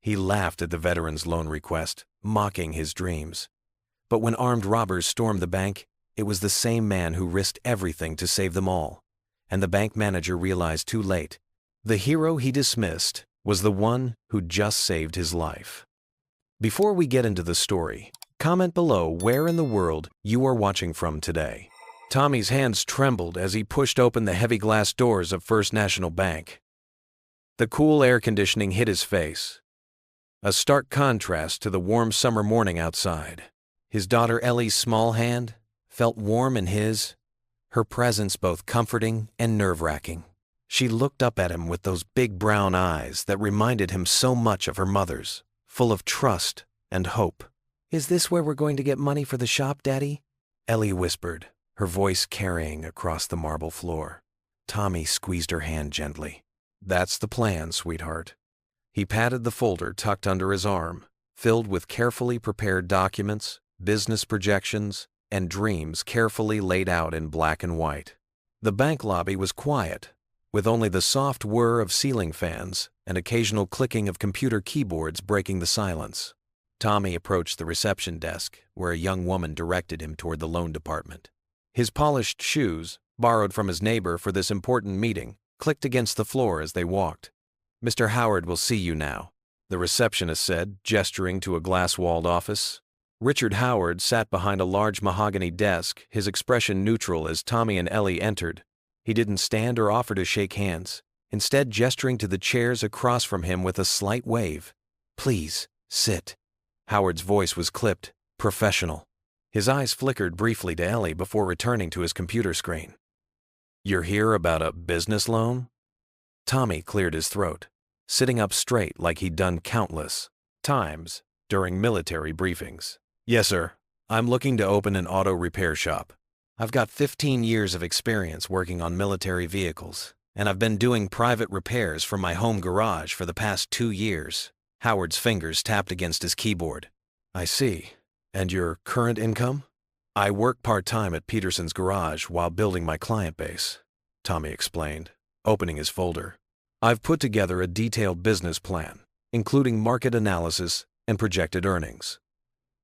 He laughed at the veteran's loan request, mocking his dreams. But when armed robbers stormed the bank, it was the same man who risked everything to save them all. And the bank manager realized too late. The hero he dismissed was the one who just saved his life. Before we get into the story, comment below where in the world you are watching from today. Tommy's hands trembled as he pushed open the heavy glass doors of First National Bank. The cool air conditioning hit his face, a stark contrast to the warm summer morning outside. His daughter Ellie's small hand felt warm in his, her presence both comforting and nerve-wracking. She looked up at him with those big brown eyes that reminded him so much of her mother's, full of trust and hope. "Is this where we're going to get money for the shop, Daddy?" Ellie whispered, her voice carrying across the marble floor. Tommy squeezed her hand gently. "That's the plan, sweetheart." He patted the folder tucked under his arm, filled with carefully prepared documents, business projections, and dreams carefully laid out in black and white. The bank lobby was quiet, with only the soft whir of ceiling fans and occasional clicking of computer keyboards breaking the silence. Tommy approached the reception desk, where a young woman directed him toward the loan department. His polished shoes, borrowed from his neighbor for this important meeting, clicked against the floor as they walked. "Mr. Howard will see you now," the receptionist said, gesturing to a glass-walled office. Richard Howard sat behind a large mahogany desk, his expression neutral as Tommy and Ellie entered. He didn't stand or offer to shake hands, instead gesturing to the chairs across from him with a slight wave. "Please, sit." Howard's voice was clipped, professional. His eyes flickered briefly to Ellie before returning to his computer screen. "You're here about a business loan?" Tommy cleared his throat, sitting up straight like he'd done countless times during military briefings. "Yes, sir. I'm looking to open an auto repair shop. I've got 15 years of experience working on military vehicles, and I've been doing private repairs from my home garage for the past 2 years. Howard's fingers tapped against his keyboard. "I see. And your current income?" "I work part-time at Peterson's garage while building my client base," Tommy explained, opening his folder. "I've put together a detailed business plan, including market analysis and projected earnings."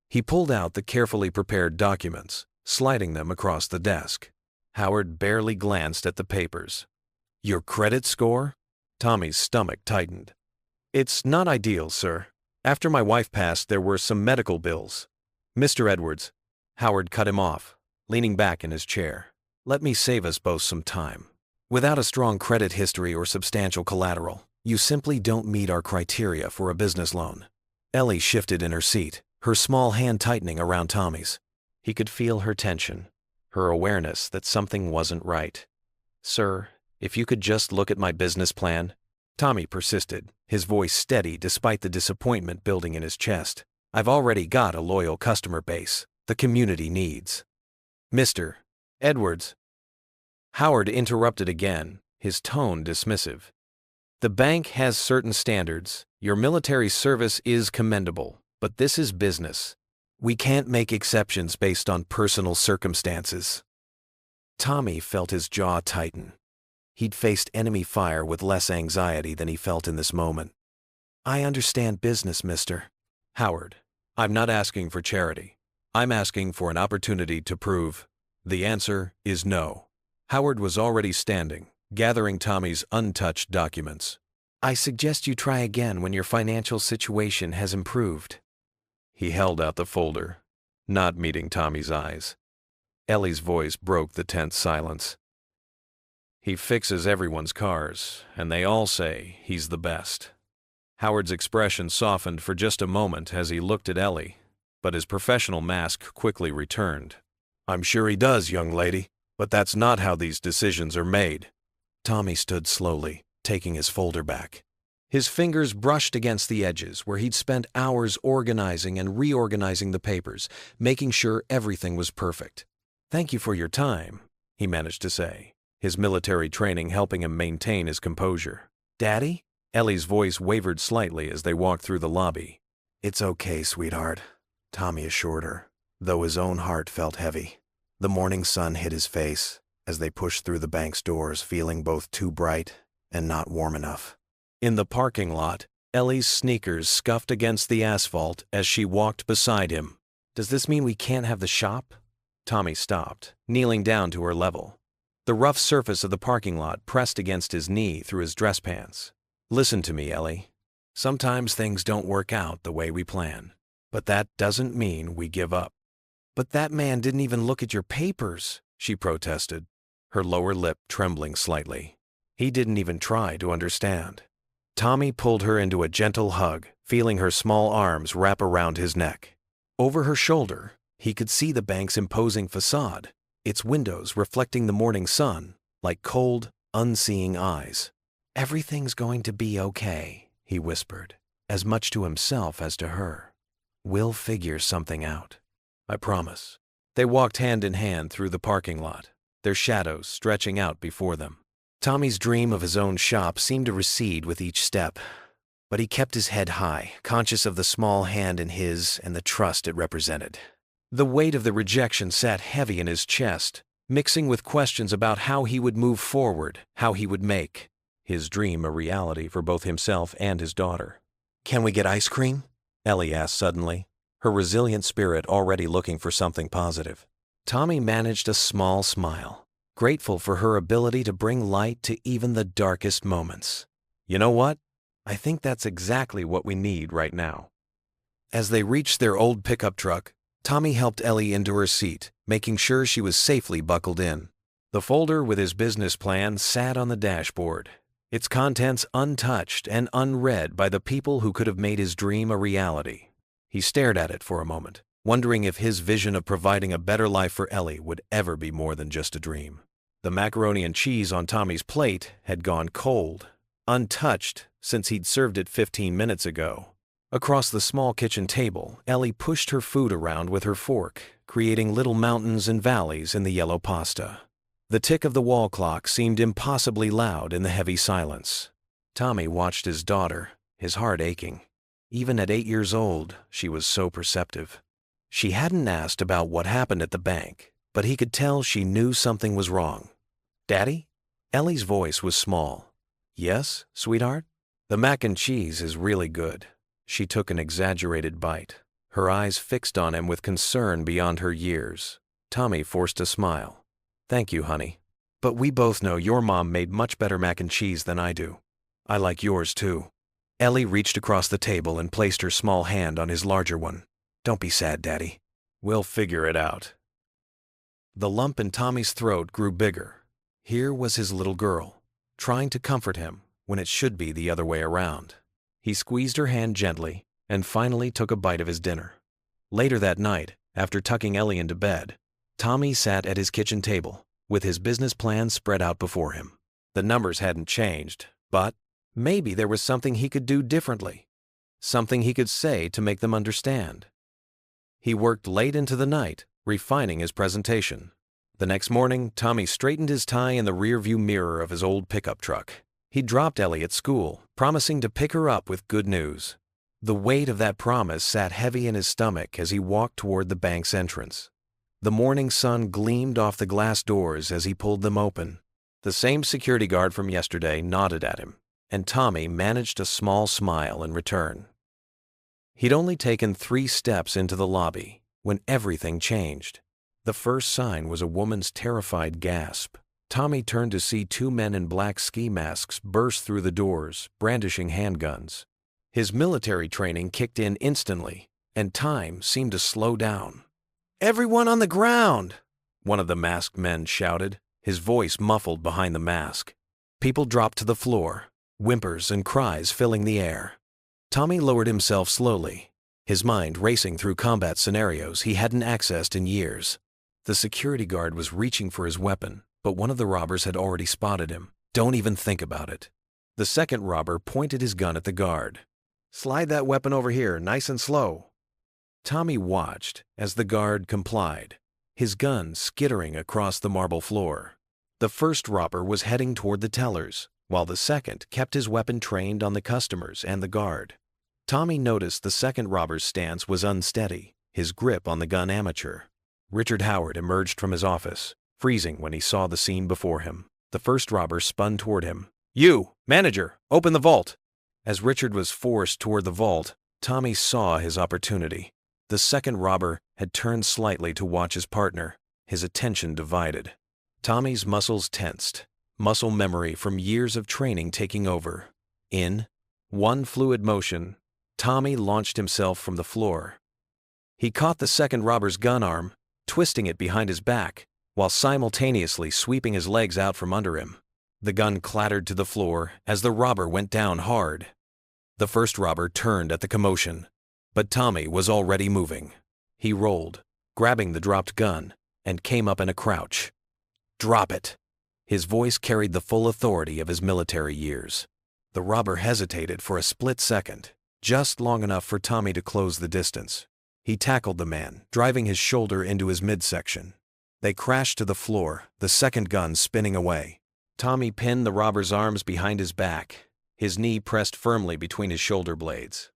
He pulled out the carefully prepared documents, sliding them across the desk. Howard barely glanced at the papers. "Your credit score?" Tommy's stomach tightened. "It's not ideal, sir. After my wife passed, there were some medical bills." "Mr. Edwards," Howard cut him off, leaning back in his chair. "Let me save us both some time. Without a strong credit history or substantial collateral, you simply don't meet our criteria for a business loan." Ellie shifted in her seat, her small hand tightening around Tommy's. He could feel her tension, her awareness that something wasn't right. "Sir, if you could just look at my business plan," Tommy persisted, his voice steady despite the disappointment building in his chest. "I've already got a loyal customer base the community needs." "Mr. Edwards." Howard interrupted again, his tone dismissive. "The bank has certain standards. Your military service is commendable, but this is business. We can't make exceptions based on personal circumstances." Tommy felt his jaw tighten. He'd faced enemy fire with less anxiety than he felt in this moment. "I understand business, mister." "Howard, I'm not asking for charity. I'm asking for an opportunity to prove." "The answer is no." Howard was already standing, gathering Tommy's untouched documents. "I suggest you try again when your financial situation has improved." He held out the folder, not meeting Tommy's eyes. Ellie's voice broke the tense silence. "He fixes everyone's cars, and they all say he's the best." Howard's expression softened for just a moment as he looked at Ellie, but his professional mask quickly returned. "I'm sure he does, young lady, but that's not how these decisions are made." Tommy stood slowly, taking his folder back. His fingers brushed against the edges where he'd spent hours organizing and reorganizing the papers, making sure everything was perfect. "Thank you for your time," he managed to say, his military training helping him maintain his composure. "Daddy?" Ellie's voice wavered slightly as they walked through the lobby. "It's okay, sweetheart," Tommy assured her, though his own heart felt heavy. The morning sun hit his face as they pushed through the bank's doors, feeling both too bright and not warm enough. In the parking lot, Ellie's sneakers scuffed against the asphalt as she walked beside him. "Does this mean we can't have the shop?" Tommy stopped, kneeling down to her level. The rough surface of the parking lot pressed against his knee through his dress pants. "Listen to me, Ellie. Sometimes things don't work out the way we plan, but that doesn't mean we give up." "But that man didn't even look at your papers," she protested, her lower lip trembling slightly. "He didn't even try to understand." Tommy pulled her into a gentle hug, feeling her small arms wrap around his neck. Over her shoulder, he could see the bank's imposing facade, its windows reflecting the morning sun like cold, unseeing eyes. "Everything's going to be okay," he whispered, as much to himself as to her. "We'll figure something out. I promise." They walked hand in hand through the parking lot, their shadows stretching out before them. Tommy's dream of his own shop seemed to recede with each step, but he kept his head high, conscious of the small hand in his and the trust it represented. The weight of the rejection sat heavy in his chest, mixing with questions about how he would move forward, how he would make his dream a reality for both himself and his daughter. "Can we get ice cream?" Ellie asked suddenly, her resilient spirit already looking for something positive. Tommy managed a small smile, grateful for her ability to bring light to even the darkest moments. "You know what? I think that's exactly what we need right now." As they reached their old pickup truck, Tommy helped Ellie into her seat, making sure she was safely buckled in. The folder with his business plan sat on the dashboard, its contents untouched and unread by the people who could have made his dream a reality. He stared at it for a moment, wondering if his vision of providing a better life for Ellie would ever be more than just a dream. The macaroni and cheese on Tommy's plate had gone cold, untouched since he'd served it 15 minutes ago. Across the small kitchen table, Ellie pushed her food around with her fork, creating little mountains and valleys in the yellow pasta. The tick of the wall clock seemed impossibly loud in the heavy silence. Tommy watched his daughter, his heart aching. Even at 8 years old, she was so perceptive. She hadn't asked about what happened at the bank, but he could tell she knew something was wrong. "Daddy?" Ellie's voice was small. "Yes, sweetheart?" "The mac and cheese is really good." She took an exaggerated bite, her eyes fixed on him with concern beyond her years. Tommy forced a smile. "Thank you, honey. But we both know your mom made much better mac and cheese than I do. I like yours, too." Ellie reached across the table and placed her small hand on his larger one. "Don't be sad, Daddy. We'll figure it out." The lump in Tommy's throat grew bigger. Here was his little girl, trying to comfort him when it should be the other way around. He squeezed her hand gently and finally took a bite of his dinner. Later that night, after tucking Ellie into bed, Tommy sat at his kitchen table, with his business plan spread out before him. The numbers hadn't changed, but maybe there was something he could do differently, something he could say to make them understand. He worked late into the night, refining his presentation. The next morning, Tommy straightened his tie in the rearview mirror of his old pickup truck. He dropped Ellie at school, promising to pick her up with good news. The weight of that promise sat heavy in his stomach as he walked toward the bank's entrance. The morning sun gleamed off the glass doors as he pulled them open. The same security guard from yesterday nodded at him, and Tommy managed a small smile in return. He'd only taken 3 steps into the lobby when everything changed. The first sign was a woman's terrified gasp. Tommy turned to see 2 men in black ski masks burst through the doors, brandishing handguns. His military training kicked in instantly, and time seemed to slow down. "Everyone on the ground!" one of the masked men shouted, his voice muffled behind the mask. People dropped to the floor, whimpers and cries filling the air. Tommy lowered himself slowly, his mind racing through combat scenarios he hadn't accessed in years. The security guard was reaching for his weapon, but one of the robbers had already spotted him. "Don't even think about it." The second robber pointed his gun at the guard. "Slide that weapon over here, nice and slow." Tommy watched as the guard complied, his gun skittering across the marble floor. The first robber was heading toward the tellers, while the second kept his weapon trained on the customers and the guard. Tommy noticed the second robber's stance was unsteady, his grip on the gun amateur. Richard Howard emerged from his office, freezing when he saw the scene before him. The first robber spun toward him. "You, manager, open the vault!" As Richard was forced toward the vault, Tommy saw his opportunity. The second robber had turned slightly to watch his partner, his attention divided. Tommy's muscles tensed, muscle memory from years of training taking over. In one fluid motion, Tommy launched himself from the floor. He caught the second robber's gun arm, twisting it behind his back, while simultaneously sweeping his legs out from under him. The gun clattered to the floor as the robber went down hard. The first robber turned at the commotion, but Tommy was already moving. He rolled, grabbing the dropped gun, and came up in a crouch. "Drop it!" His voice carried the full authority of his military years. The robber hesitated for a split second, just long enough for Tommy to close the distance. He tackled the man, driving his shoulder into his midsection. They crashed to the floor, the second gun spinning away. Tommy pinned the robber's arms behind his back, his knee pressed firmly between his shoulder blades.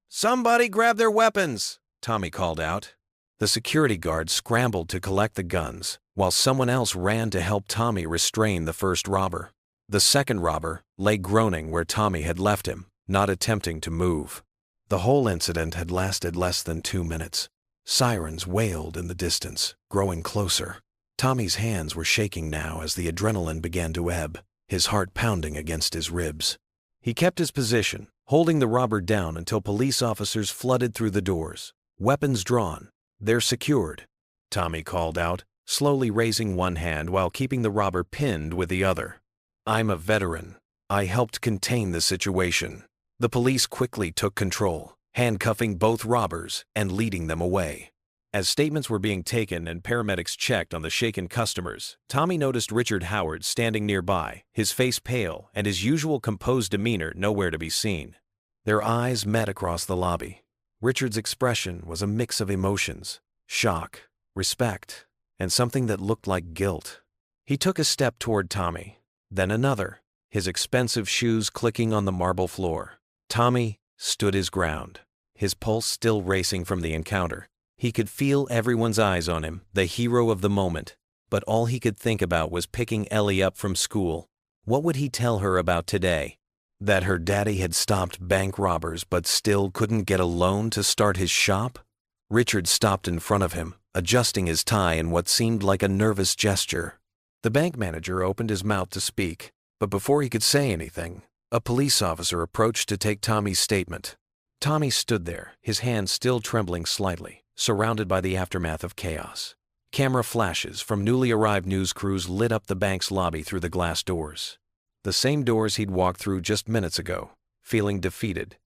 "Somebody grab their weapons!" Tommy called out. The security guard scrambled to collect the guns, while someone else ran to help Tommy restrain the first robber. The second robber lay groaning where Tommy had left him, not attempting to move. The whole incident had lasted less than 2 minutes. Sirens wailed in the distance, growing closer. Tommy's hands were shaking now as the adrenaline began to ebb, his heart pounding against his ribs. He kept his position, holding the robber down until police officers flooded through the doors. Weapons drawn. "They're secured," Tommy called out, slowly raising one hand while keeping the robber pinned with the other. "I'm a veteran. I helped contain the situation." The police quickly took control, handcuffing both robbers and leading them away. As statements were being taken and paramedics checked on the shaken customers, Tommy noticed Richard Howard standing nearby, his face pale and his usual composed demeanor nowhere to be seen. Their eyes met across the lobby. Richard's expression was a mix of emotions, shock, respect, and something that looked like guilt. He took a step toward Tommy, then another, his expensive shoes clicking on the marble floor. Tommy stood his ground, his pulse still racing from the encounter. He could feel everyone's eyes on him, the hero of the moment, but all he could think about was picking Ellie up from school. What would he tell her about today? That her daddy had stopped bank robbers but still couldn't get a loan to start his shop? Richard stopped in front of him, adjusting his tie in what seemed like a nervous gesture. The bank manager opened his mouth to speak, but before he could say anything, a police officer approached to take Tommy's statement. Tommy stood there, his hands still trembling slightly, surrounded by the aftermath of chaos. Camera flashes from newly arrived news crews lit up the bank's lobby through the glass doors. The same doors he'd walked through just minutes ago, feeling defeated.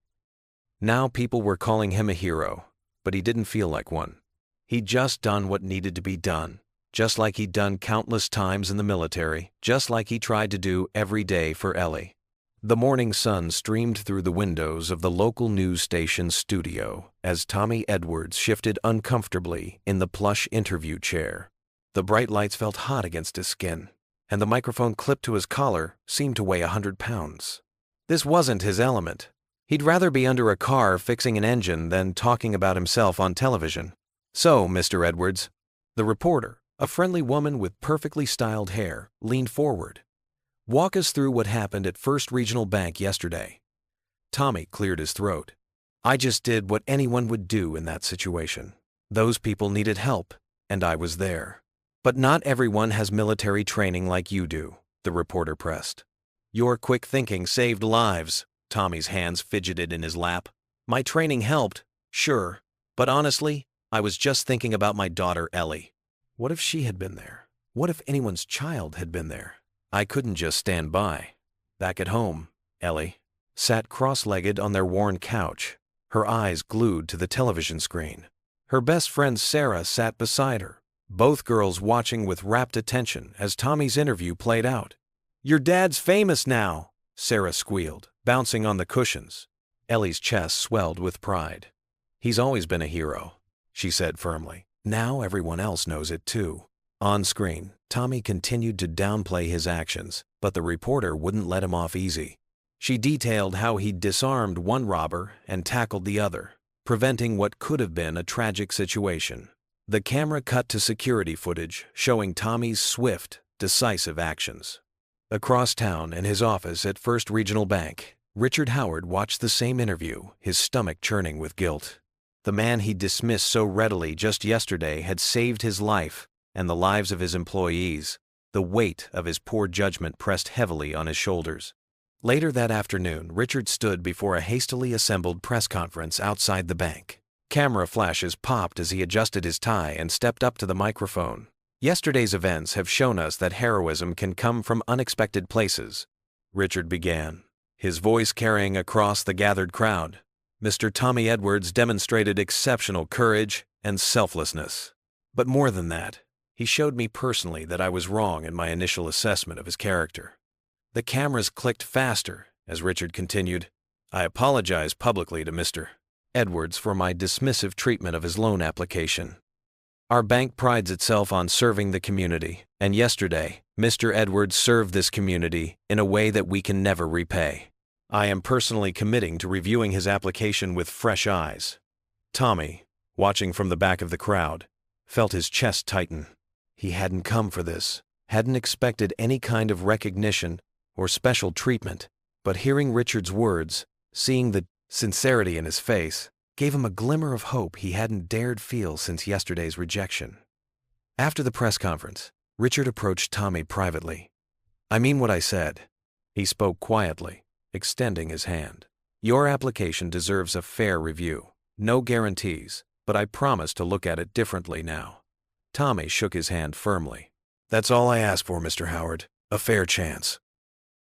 Now people were calling him a hero, but he didn't feel like one. He'd just done what needed to be done, just like he'd done countless times in the military, just like he tried to do every day for Ellie. The morning sun streamed through the windows of the local news station's studio as Tommy Edwards shifted uncomfortably in the plush interview chair. The bright lights felt hot against his skin, and the microphone clipped to his collar seemed to weigh 100 pounds. This wasn't his element. He'd rather be under a car fixing an engine than talking about himself on television. "So, Mr. Edwards," the reporter, a friendly woman with perfectly styled hair, leaned forward. "Walk us through what happened at First Regional Bank yesterday." Tommy cleared his throat. "I just did what anyone would do in that situation. Those people needed help, and I was there." "But not everyone has military training like you do," the reporter pressed. "Your quick thinking saved lives." Tommy's hands fidgeted in his lap. "My training helped, sure, but honestly, I was just thinking about my daughter Ellie. What if she had been there? What if anyone's child had been there? I couldn't just stand by." Back at home, Ellie sat cross-legged on their worn couch, her eyes glued to the television screen. Her best friend Sarah sat beside her, both girls watching with rapt attention as Tommy's interview played out. "Your dad's famous now," Sarah squealed, bouncing on the cushions. Ellie's chest swelled with pride. "He's always been a hero," she said firmly. "Now everyone else knows it too." On screen, Tommy continued to downplay his actions, but the reporter wouldn't let him off easy. She detailed how he'd disarmed one robber and tackled the other, preventing what could have been a tragic situation. The camera cut to security footage showing Tommy's swift, decisive actions. Across town in his office at First Regional Bank, Richard Howard watched the same interview, his stomach churning with guilt. The man he dismissed so readily just yesterday had saved his life and the lives of his employees. The weight of his poor judgment pressed heavily on his shoulders. Later that afternoon, Richard stood before a hastily assembled press conference outside the bank. Camera flashes popped as he adjusted his tie and stepped up to the microphone. Yesterday's events have shown us that heroism can come from unexpected places, Richard began, his voice carrying across the gathered crowd. Mr. Tommy Edwards demonstrated exceptional courage and selflessness. But more than that, he showed me personally that I was wrong in my initial assessment of his character. The cameras clicked faster as Richard continued. I apologize publicly to Mr. Edwards for my dismissive treatment of his loan application. Our bank prides itself on serving the community, and yesterday, Mr. Edwards served this community in a way that we can never repay. I am personally committing to reviewing his application with fresh eyes. Tommy, watching from the back of the crowd, felt his chest tighten. He hadn't come for this, hadn't expected any kind of recognition or special treatment, but hearing Richard's words, seeing the sincerity in his face, gave him a glimmer of hope he hadn't dared feel since yesterday's rejection. After the press conference, Richard approached Tommy privately. I mean what I said. He spoke quietly, extending his hand. Your application deserves a fair review. No guarantees, but I promise to look at it differently now. Tommy shook his hand firmly. That's all I ask for, Mr. Howard. A fair chance.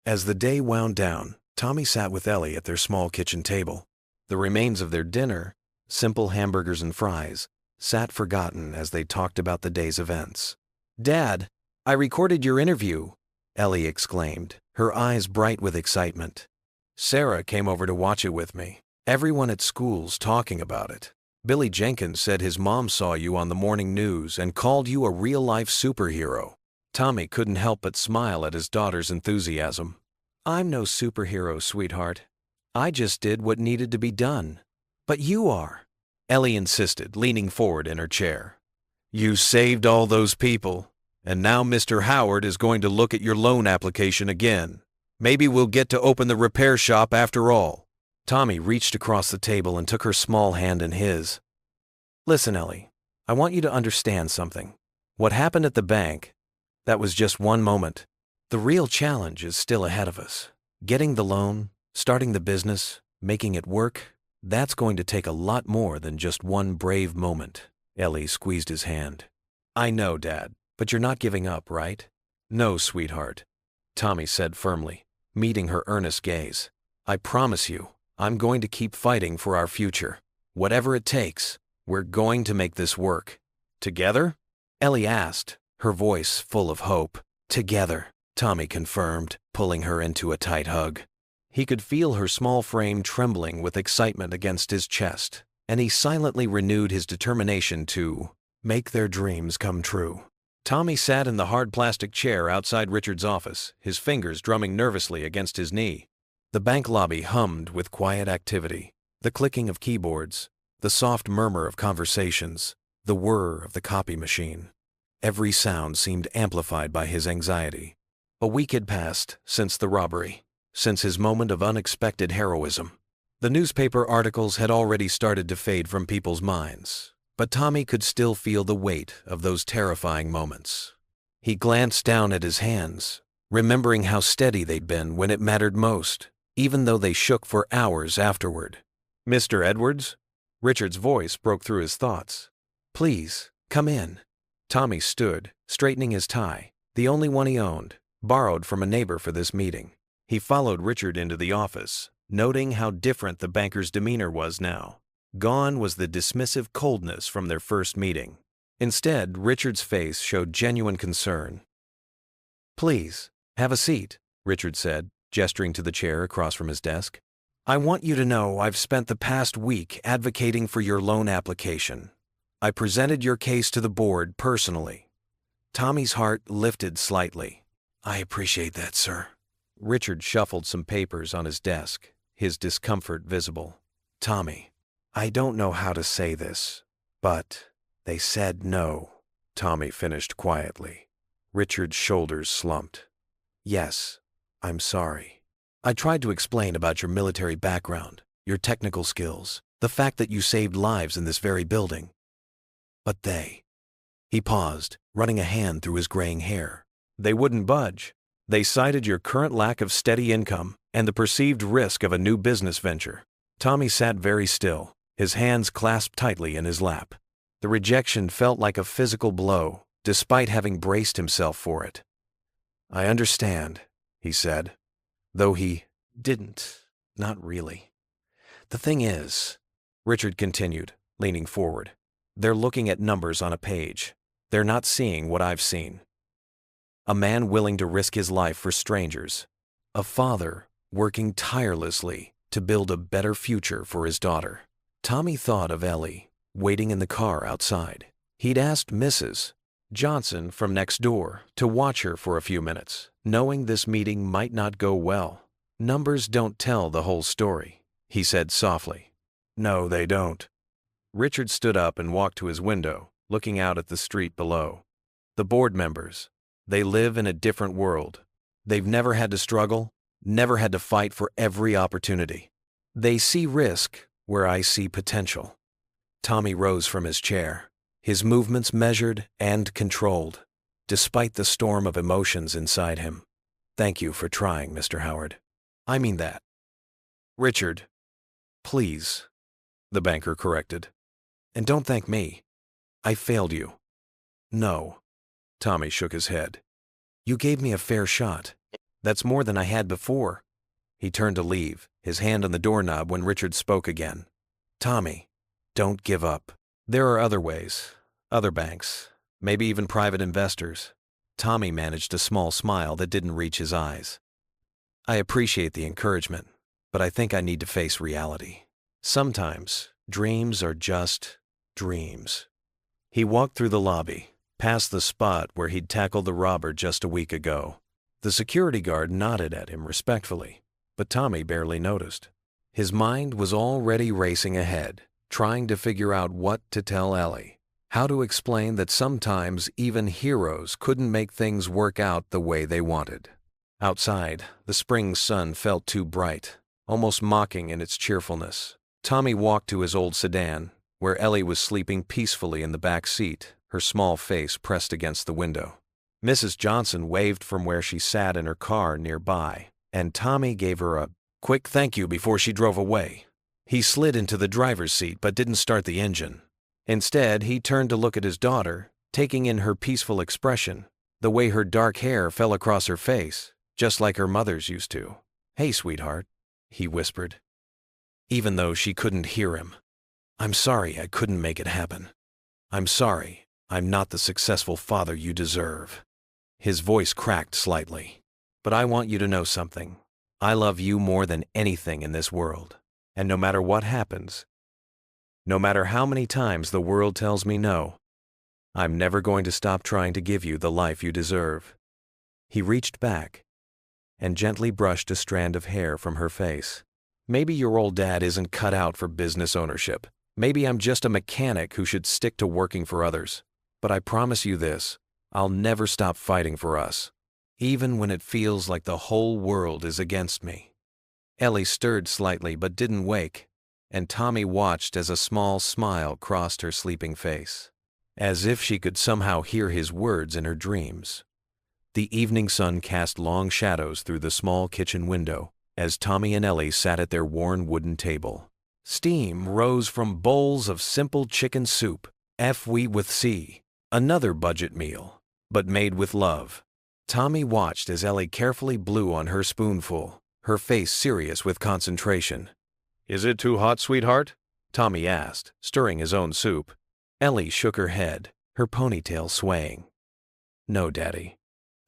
As the day wound down, Tommy sat with Ellie at their small kitchen table. The remains of their dinner, simple hamburgers and fries, sat forgotten as they talked about the day's events. Dad, I recorded your interview, Ellie exclaimed, her eyes bright with excitement. Sarah came over to watch it with me. Everyone at school's talking about it. Billy Jenkins said his mom saw you on the morning news and called you a real-life superhero. Tommy couldn't help but smile at his daughter's enthusiasm. I'm no superhero, sweetheart. I just did what needed to be done. But you are, Ellie insisted, leaning forward in her chair. You saved all those people, and now Mr. Howard is going to look at your loan application again. Maybe we'll get to open the repair shop after all. Tommy reached across the table and took her small hand in his. Listen, Ellie, I want you to understand something. What happened at the bank, that was just one moment. The real challenge is still ahead of us. Getting the loan, starting the business, making it work, that's going to take a lot more than just one brave moment. Ellie squeezed his hand. I know, Dad, but you're not giving up, right? No, sweetheart, Tommy said firmly, meeting her earnest gaze. I promise you, I'm going to keep fighting for our future. Whatever it takes, we're going to make this work. Together? Ellie asked, her voice full of hope. Together, Tommy confirmed, pulling her into a tight hug. He could feel her small frame trembling with excitement against his chest, and he silently renewed his determination to make their dreams come true. Tommy sat in the hard plastic chair outside Richard's office, his fingers drumming nervously against his knee. The bank lobby hummed with quiet activity, the clicking of keyboards, the soft murmur of conversations, the whir of the copy machine. Every sound seemed amplified by his anxiety. A week had passed since the robbery, since his moment of unexpected heroism. The newspaper articles had already started to fade from people's minds, but Tommy could still feel the weight of those terrifying moments. He glanced down at his hands, remembering how steady they'd been when it mattered most, even though they shook for hours afterward. Mr. Edwards? Richard's voice broke through his thoughts. Please, come in. Tommy stood, straightening his tie, the only one he owned, borrowed from a neighbor for this meeting. He followed Richard into the office, noting how different the banker's demeanor was now. Gone was the dismissive coldness from their first meeting. Instead, Richard's face showed genuine concern. Please, have a seat, Richard said, gesturing to the chair across from his desk. I want you to know I've spent the past week advocating for your loan application. I presented your case to the board personally. Tommy's heart lifted slightly. I appreciate that, sir. Richard shuffled some papers on his desk, his discomfort visible. Tommy, I don't know how to say this, but they said no, Tommy finished quietly. Richard's shoulders slumped. Yes, I'm sorry. I tried to explain about your military background, your technical skills, the fact that you saved lives in this very building. But they—" He paused, running a hand through his graying hair. "They wouldn't budge. They cited your current lack of steady income and the perceived risk of a new business venture." Tommy sat very still, his hands clasped tightly in his lap. The rejection felt like a physical blow, despite having braced himself for it. "I understand," he said, though he didn't, not really. "The thing is," Richard continued, leaning forward, "they're looking at numbers on a page. They're not seeing what I've seen. A man willing to risk his life for strangers. A father working tirelessly to build a better future for his daughter." Tommy thought of Ellie, waiting in the car outside. He'd asked Mrs. Johnson from next door to watch her for a few minutes, knowing this meeting might not go well. "Numbers don't tell the whole story," he said softly. "No, they don't." Richard stood up and walked to his window, looking out at the street below. "The board members, they live in a different world. They've never had to struggle, never had to fight for every opportunity. They see risk where I see potential." Tommy rose from his chair, his movements measured and controlled, despite the storm of emotions inside him. "Thank you for trying, Mr. Howard. I mean that." "Richard, please," the banker corrected. "And don't thank me. I failed you." "No." Tommy shook his head. "You gave me a fair shot. That's more than I had before." He turned to leave, his hand on the doorknob when Richard spoke again. "Tommy, don't give up. There are other ways, other banks, maybe even private investors." Tommy managed a small smile that didn't reach his eyes. "I appreciate the encouragement, but I think I need to face reality. Sometimes dreams are just dreams." He walked through the lobby, past the spot where he'd tackled the robber just a week ago. The security guard nodded at him respectfully, but Tommy barely noticed. His mind was already racing ahead, trying to figure out what to tell Ellie, how to explain that sometimes even heroes couldn't make things work out the way they wanted. Outside, the spring sun felt too bright, almost mocking in its cheerfulness. Tommy walked to his old sedan, where Ellie was sleeping peacefully in the back seat, her small face pressed against the window. Mrs. Johnson waved from where she sat in her car nearby, and Tommy gave her a quick thank you before she drove away. He slid into the driver's seat but didn't start the engine. Instead, he turned to look at his daughter, taking in her peaceful expression, the way her dark hair fell across her face, just like her mother's used to. "Hey, sweetheart," he whispered, even though she couldn't hear him. "I'm sorry I couldn't make it happen. I'm sorry I'm not the successful father you deserve." His voice cracked slightly. "But I want you to know something. I love you more than anything in this world. And no matter what happens, no matter how many times the world tells me no, I'm never going to stop trying to give you the life you deserve." He reached back and gently brushed a strand of hair from her face. "Maybe your old dad isn't cut out for business ownership. Maybe I'm just a mechanic who should stick to working for others. But I promise you this, I'll never stop fighting for us, even when it feels like the whole world is against me." Ellie stirred slightly but didn't wake, and Tommy watched as a small smile crossed her sleeping face, as if she could somehow hear his words in her dreams. The evening sun cast long shadows through the small kitchen window as Tommy and Ellie sat at their worn wooden table. Steam rose from bowls of simple chicken soup, with C, another budget meal, but made with love. Tommy watched as Ellie carefully blew on her spoonful, her face serious with concentration. "Is it too hot, sweetheart?" Tommy asked, stirring his own soup. Ellie shook her head, her ponytail swaying. "No, Daddy.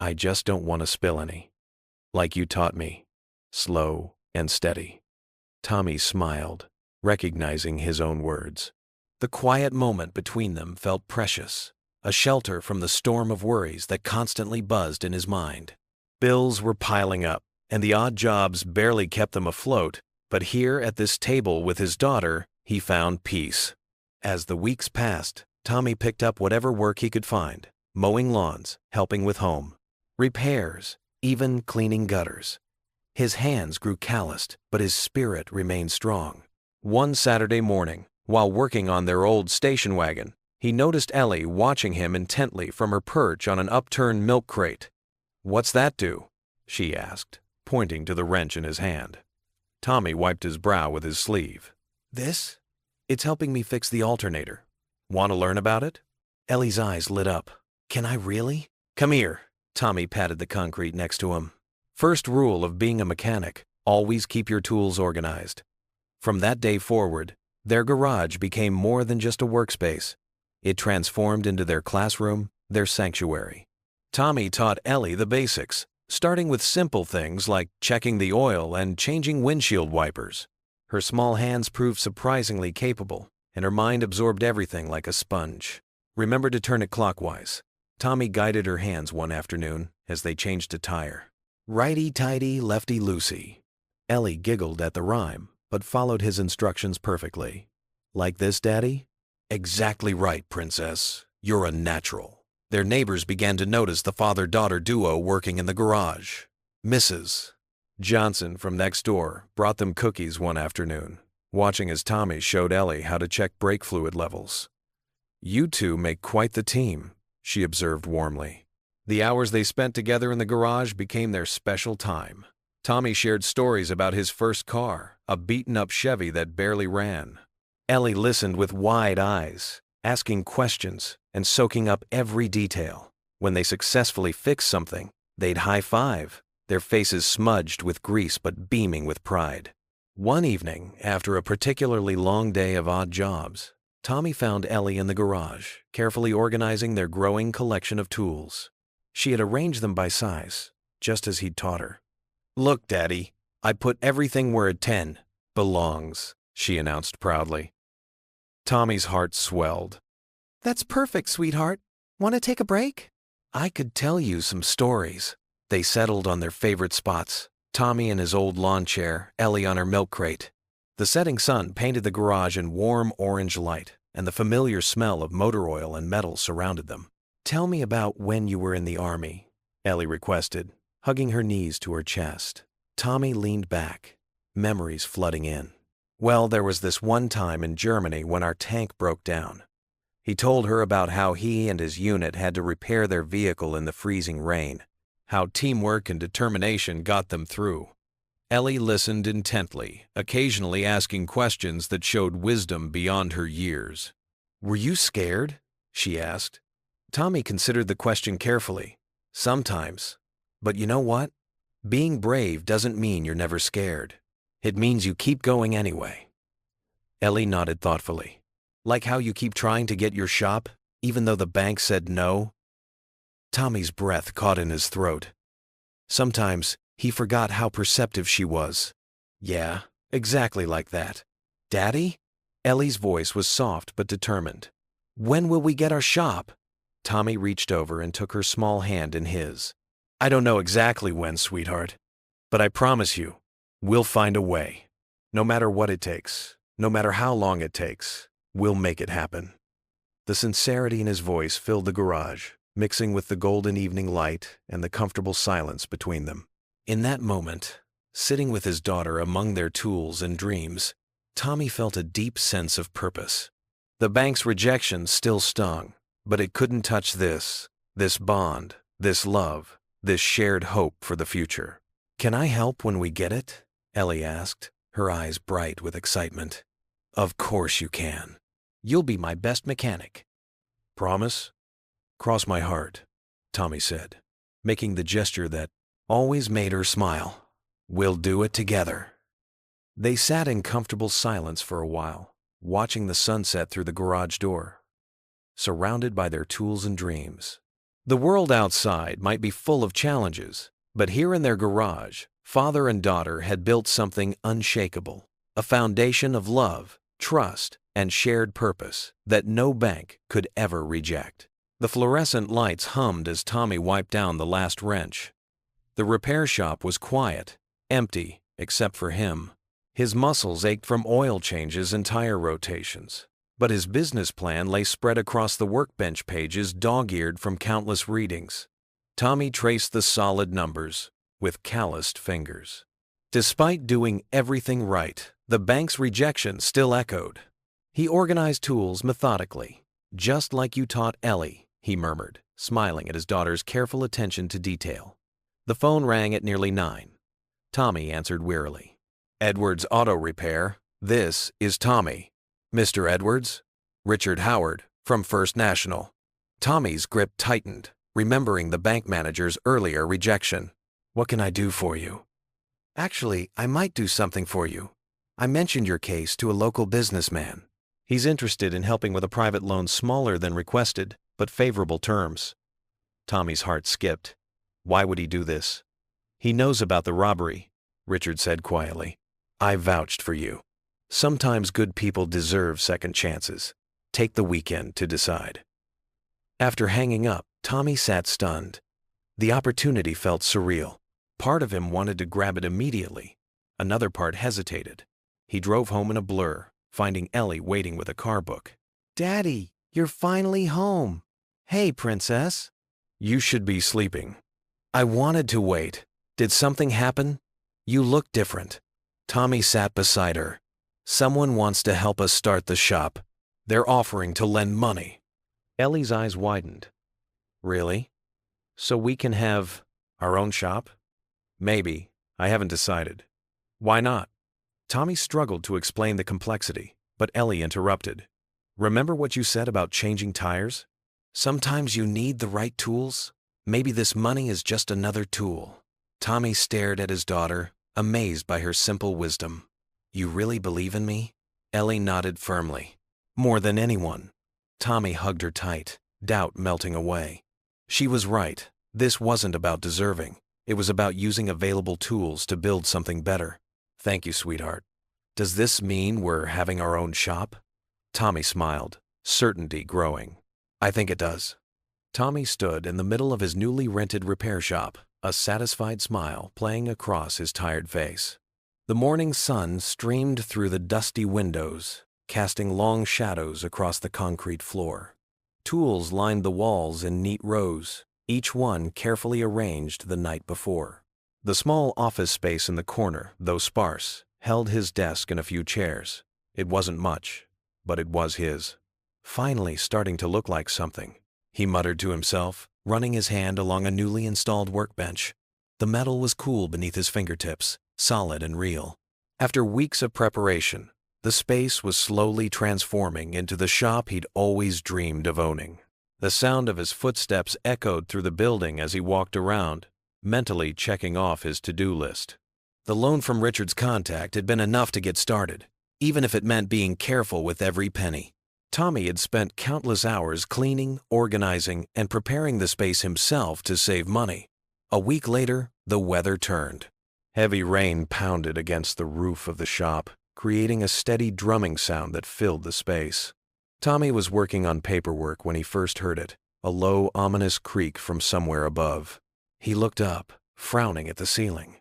I just don't want to spill any. Like you taught me. Slow and steady." Tommy smiled, recognizing his own words. The quiet moment between them felt precious, a shelter from the storm of worries that constantly buzzed in his mind. Bills were piling up, and the odd jobs barely kept them afloat, but here at this table with his daughter, he found peace. As the weeks passed, Tommy picked up whatever work he could find, mowing lawns, helping with home repairs, even cleaning gutters. His hands grew calloused, but his spirit remained strong. One Saturday morning, while working on their old station wagon, he noticed Ellie watching him intently from her perch on an upturned milk crate. "What's that do?" she asked, pointing to the wrench in his hand. Tommy wiped his brow with his sleeve. "This? It's helping me fix the alternator. Want to learn about it?" Ellie's eyes lit up. "Can I really?" "Come here." Tommy patted the concrete next to him. "First rule of being a mechanic, always keep your tools organized." From that day forward, their garage became more than just a workspace. It transformed into their classroom, their sanctuary. Tommy taught Ellie the basics, starting with simple things like checking the oil and changing windshield wipers. Her small hands proved surprisingly capable, and her mind absorbed everything like a sponge. "Remember to turn it clockwise." Tommy guided her hands one afternoon as they changed a tire. "Righty-tighty, lefty-loosey." Ellie giggled at the rhyme, but followed his instructions perfectly. "Like this, Daddy?" "Exactly right, Princess. You're a natural." Their neighbors began to notice the father-daughter duo working in the garage. Mrs. Johnson from next door brought them cookies one afternoon, watching as Tommy showed Ellie how to check brake fluid levels. "You two make quite the team," she observed warmly. The hours they spent together in the garage became their special time. Tommy shared stories about his first car, a beaten-up Chevy that barely ran. Ellie listened with wide eyes, asking questions and soaking up every detail. When they successfully fixed something, they'd high-five, their faces smudged with grease but beaming with pride. One evening, after a particularly long day of odd jobs, Tommy found Ellie in the garage, carefully organizing their growing collection of tools. She had arranged them by size, just as he'd taught her. "Look, Daddy, I put everything where it belongs," she announced proudly. Tommy's heart swelled. "That's perfect, sweetheart. Want to take a break?" "I could tell you some stories." They settled on their favorite spots, Tommy in his old lawn chair, Ellie on her milk crate. The setting sun painted the garage in warm orange light, and the familiar smell of motor oil and metal surrounded them. "Tell me about when you were in the Army," Ellie requested, hugging her knees to her chest. Tommy leaned back, memories flooding in. "Well, there was this one time in Germany when our tank broke down." He told her about how he and his unit had to repair their vehicle in the freezing rain, how teamwork and determination got them through. Ellie listened intently, occasionally asking questions that showed wisdom beyond her years. "Were you scared?" she asked. Tommy considered the question carefully. "Sometimes. But you know what? Being brave doesn't mean you're never scared. It means you keep going anyway." Ellie nodded thoughtfully. "Like how you keep trying to get your shop, even though the bank said no?" Tommy's breath caught in his throat. Sometimes he forgot how perceptive she was. "Yeah, exactly like that." "Daddy?" Ellie's voice was soft but determined. "When will we get our shop?" Tommy reached over and took her small hand in his. "I don't know exactly when, sweetheart, but I promise you, we'll find a way. No matter what it takes, no matter how long it takes, we'll make it happen." The sincerity in his voice filled the garage, mixing with the golden evening light and the comfortable silence between them. In that moment, sitting with his daughter among their tools and dreams, Tommy felt a deep sense of purpose. The bank's rejection still stung, but it couldn't touch this bond, this love, this shared hope for the future. "Can I help when we get it?" Ellie asked, her eyes bright with excitement. "Of course you can. You'll be my best mechanic." "Promise?" "Cross my heart," Tommy said, making the gesture that always made her smile. "We'll do it together." They sat in comfortable silence for a while, watching the sunset through the garage door, surrounded by their tools and dreams. The world outside might be full of challenges, but here in their garage, father and daughter had built something unshakable, a foundation of love, trust, and shared purpose that no bank could ever reject. The fluorescent lights hummed as Tommy wiped down the last wrench. The repair shop was quiet, empty, except for him. His muscles ached from oil changes and tire rotations, but his business plan lay spread across the workbench pages dog-eared from countless readings. Tommy traced the solid numbers with calloused fingers. Despite doing everything right, the bank's rejection still echoed. He organized tools methodically. "Just like you taught Ellie," he murmured, smiling at his daughter's careful attention to detail. The phone rang at nearly 9. Tommy answered wearily. "Edwards Auto Repair, this is Tommy." "Mr. Edwards?" "Richard Howard, from First National." Tommy's grip tightened, remembering the bank manager's earlier rejection. "What can I do for you?" Actually, I might do something for you. I mentioned your case to a local businessman. He's interested in helping with a private loan smaller than requested, but favorable terms. Tommy's heart skipped. Why would he do this? "He knows about the robbery," Richard said quietly. "I vouched for you. Sometimes good people deserve second chances. Take the weekend to decide." After hanging up, Tommy sat stunned. The opportunity felt surreal. Part of him wanted to grab it immediately. Another part hesitated. He drove home in a blur, finding Ellie waiting with a car book. Daddy, you're finally home. Hey, princess. "You should be sleeping." "I wanted to wait. Did something happen?" "You look different." Tommy sat beside her. "Someone wants to help us start the shop. They're offering to lend money." Ellie's eyes widened. "Really? So we can have our own shop?" "Maybe. I haven't decided." "Why not?" Tommy struggled to explain the complexity, but Ellie interrupted. "Remember what you said about changing tires? Sometimes you need the right tools. Maybe this money is just another tool." Tommy stared at his daughter, amazed by her simple wisdom. "You really believe in me?" Ellie nodded firmly. "More than anyone." Tommy hugged her tight, doubt melting away. She was right. This wasn't about deserving. It was about using available tools to build something better. "Thank you, sweetheart. Does this mean we're having our own shop?" Tommy smiled, certainty growing. "I think it does." Tommy stood in the middle of his newly rented repair shop, a satisfied smile playing across his tired face. The morning sun streamed through the dusty windows, casting long shadows across the concrete floor. Tools lined the walls in neat rows, each one carefully arranged the night before. The small office space in the corner, though sparse, held his desk and a few chairs. It wasn't much, but it was his. "Finally starting to look like something," he muttered to himself, running his hand along a newly installed workbench. The metal was cool beneath his fingertips, solid and real. After weeks of preparation, the space was slowly transforming into the shop he'd always dreamed of owning. The sound of his footsteps echoed through the building as he walked around, mentally checking off his to-do list. The loan from Richard's contact had been enough to get started, even if it meant being careful with every penny. Tommy had spent countless hours cleaning, organizing, and preparing the space himself to save money. A week later, the weather turned. Heavy rain pounded against the roof of the shop, creating a steady drumming sound that filled the space. Tommy was working on paperwork when he first heard it, a low, ominous creak from somewhere above. He looked up, frowning at the ceiling.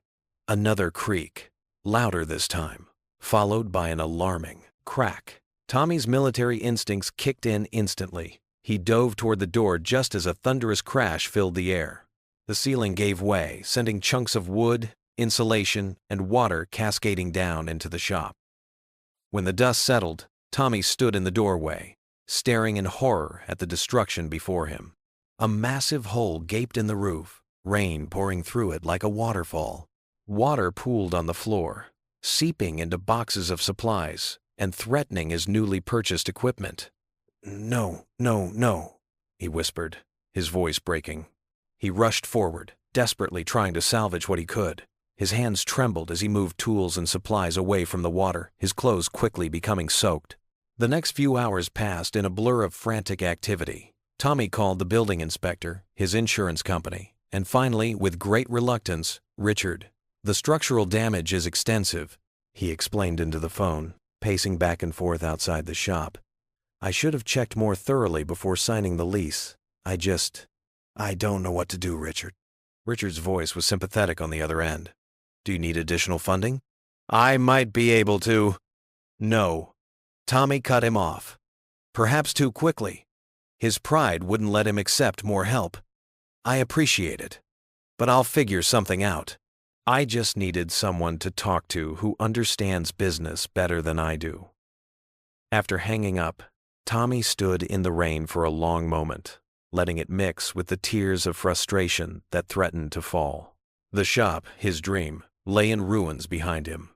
Another creak, louder this time, followed by an alarming crack. Tommy's military instincts kicked in instantly. He dove toward the door just as a thunderous crash filled the air. The ceiling gave way, sending chunks of wood, insulation, and water cascading down into the shop. When the dust settled, Tommy stood in the doorway, staring in horror at the destruction before him. A massive hole gaped in the roof, rain pouring through it like a waterfall. Water pooled on the floor, seeping into boxes of supplies and threatening his newly purchased equipment. "No, no, no," he whispered, his voice breaking. He rushed forward, desperately trying to salvage what he could. His hands trembled as he moved tools and supplies away from the water, his clothes quickly becoming soaked. The next few hours passed in a blur of frantic activity. Tommy called the building inspector, his insurance company, and finally, with great reluctance, Richard. "The structural damage is extensive," he explained into the phone, pacing back and forth outside the shop. "I should have checked more thoroughly before signing the lease. I don't know what to do, Richard." Richard's voice was sympathetic on the other end. "Do you need additional funding?" "I might be able to." "No." Tommy cut him off. Perhaps too quickly. His pride wouldn't let him accept more help. "I appreciate it, but I'll figure something out." I just needed someone to talk to who understands business better than I do." After hanging up, Tommy stood in the rain for a long moment, letting it mix with the tears of frustration that threatened to fall. The shop, his dream, lay in ruins behind him.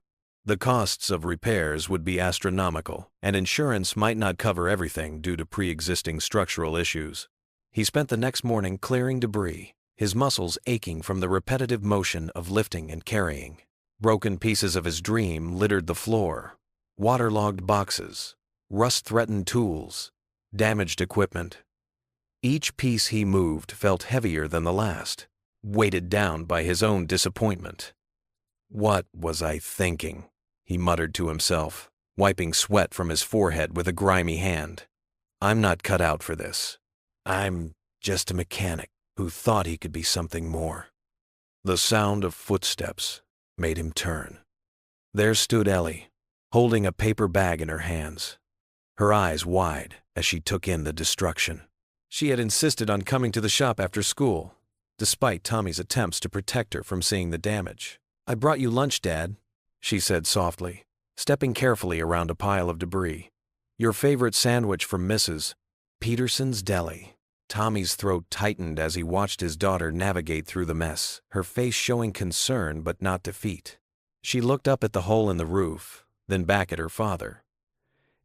The costs of repairs would be astronomical, and insurance might not cover everything due to pre-existing structural issues. He spent the next morning clearing debris, his muscles aching from the repetitive motion of lifting and carrying. Broken pieces of his dream littered the floor, waterlogged boxes, rust-threatened tools, damaged equipment. Each piece he moved felt heavier than the last, weighted down by his own disappointment. "What was I thinking?" he muttered to himself, wiping sweat from his forehead with a grimy hand. "I'm not cut out for this. I'm just a mechanic who thought he could be something more." The sound of footsteps made him turn. There stood Ellie, holding a paper bag in her hands, her eyes wide as she took in the destruction. She had insisted on coming to the shop after school, despite Tommy's attempts to protect her from seeing the damage. "I brought you lunch, Dad," she said softly, stepping carefully around a pile of debris. "Your favorite sandwich from Mrs. Peterson's Deli." Tommy's throat tightened as he watched his daughter navigate through the mess, her face showing concern but not defeat. She looked up at the hole in the roof, then back at her father.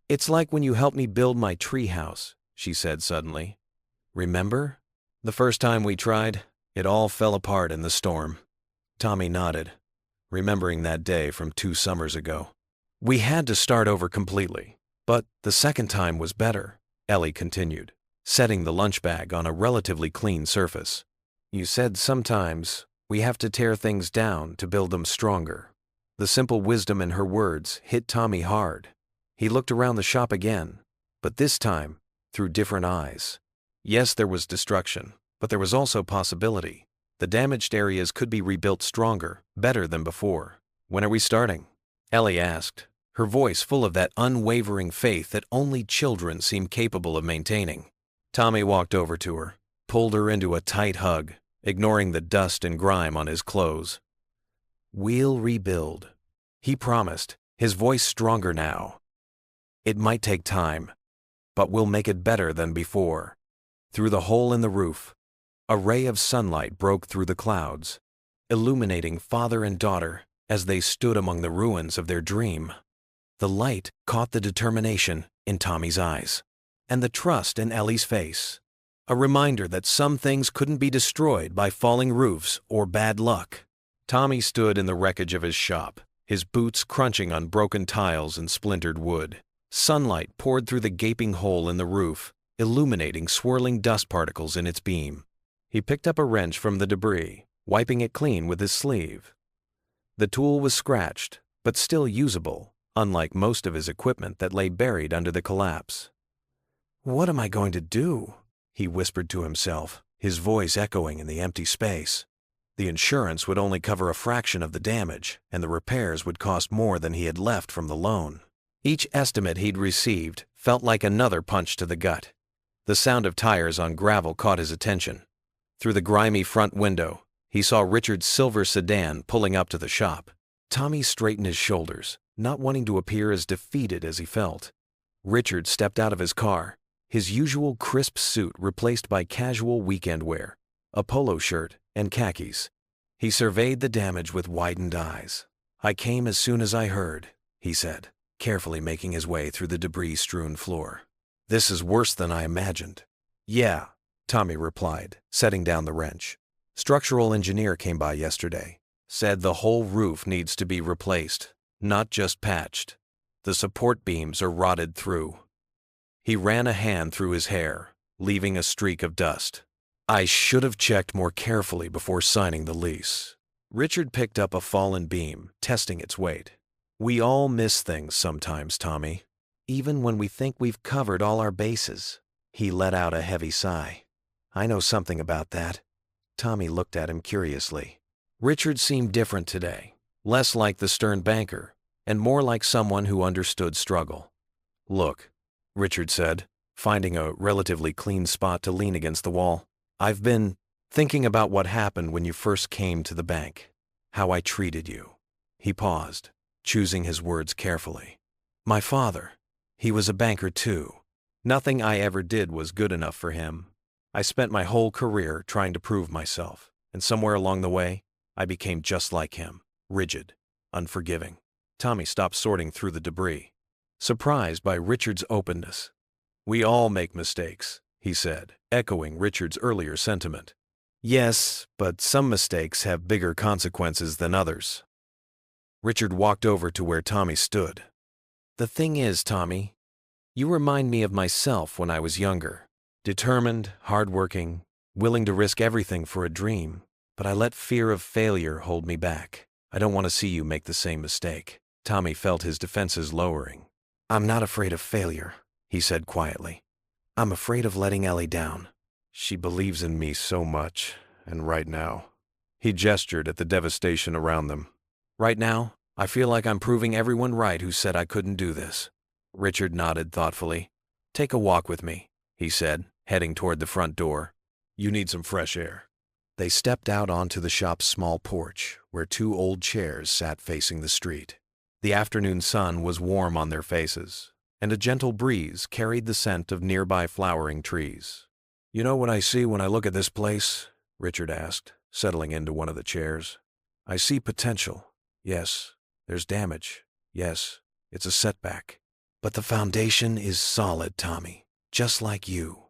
"It's like when you helped me build my tree house," she said suddenly. "Remember? The first time we tried, it all fell apart in the storm." Tommy nodded, remembering that day from 2 summers ago. "We had to start over completely, but the second time was better," Ellie continued, setting the lunch bag on a relatively clean surface. "You said sometimes we have to tear things down to build them stronger." The simple wisdom in her words hit Tommy hard. He looked around the shop again, but this time through different eyes. Yes, there was destruction, but there was also possibility. The damaged areas could be rebuilt stronger, better than before. "When are we starting?" Ellie asked, her voice full of that unwavering faith that only children seem capable of maintaining. Tommy walked over to her, pulled her into a tight hug, ignoring the dust and grime on his clothes. "We'll rebuild," he promised, his voice stronger now. "It might take time, but we'll make it better than before." Through the hole in the roof, a ray of sunlight broke through the clouds, illuminating father and daughter as they stood among the ruins of their dream. The light caught the determination in Tommy's eyes, and the trust in Ellie's face. A reminder that some things couldn't be destroyed by falling roofs or bad luck. Tommy stood in the wreckage of his shop, his boots crunching on broken tiles and splintered wood. Sunlight poured through the gaping hole in the roof, illuminating swirling dust particles in its beam. He picked up a wrench from the debris, wiping it clean with his sleeve. The tool was scratched, but still usable, unlike most of his equipment that lay buried under the collapse. "What am I going to do?" he whispered to himself, his voice echoing in the empty space. The insurance would only cover a fraction of the damage, and the repairs would cost more than he had left from the loan. Each estimate he'd received felt like another punch to the gut. The sound of tires on gravel caught his attention. Through the grimy front window, he saw Richard's silver sedan pulling up to the shop. Tommy straightened his shoulders, not wanting to appear as defeated as he felt. Richard stepped out of his car, his usual crisp suit replaced by casual weekend wear, a polo shirt, and khakis. He surveyed the damage with widened eyes. "I came as soon as I heard," he said, carefully making his way through the debris-strewn floor. "This is worse than I imagined." "Yeah," Tommy replied, setting down the wrench. "Structural engineer came by yesterday. Said the whole roof needs to be replaced, not just patched. The support beams are rotted through." He ran a hand through his hair, leaving a streak of dust. "I should have checked more carefully before signing the lease." Richard picked up a fallen beam, testing its weight. "We all miss things sometimes, Tommy. Even when we think we've covered all our bases." He let out a heavy sigh. "I know something about that." Tommy looked at him curiously. Richard seemed different today, less like the stern banker, and more like someone who understood struggle. "Look," Richard said, finding a relatively clean spot to lean against the wall. "I've been thinking about what happened when you first came to the bank. How I treated you." He paused, choosing his words carefully. "My father, he was a banker too. Nothing I ever did was good enough for him. I spent my whole career trying to prove myself, and somewhere along the way, I became just like him, rigid, unforgiving." Tommy stopped sorting through the debris, surprised by Richard's openness. "We all make mistakes," he said, echoing Richard's earlier sentiment. "Yes, but some mistakes have bigger consequences than others." Richard walked over to where Tommy stood. "The thing is, Tommy, you remind me of myself when I was younger. Determined, hardworking, willing to risk everything for a dream, but I let fear of failure hold me back. I don't want to see you make the same mistake." Tommy felt his defenses lowering. "I'm not afraid of failure," he said quietly. "I'm afraid of letting Ellie down. She believes in me so much, and right now." He gestured at the devastation around them. "Right now, I feel like I'm proving everyone right who said I couldn't do this." Richard nodded thoughtfully. "Take a walk with me," he said, heading toward the front door. "You need some fresh air." They stepped out onto the shop's small porch, where two old chairs sat facing the street. The afternoon sun was warm on their faces, and a gentle breeze carried the scent of nearby flowering trees. "You know what I see when I look at this place?" Richard asked, settling into one of the chairs. "I see potential. Yes, there's damage. Yes, it's a setback. But the foundation is solid, Tommy, just like you."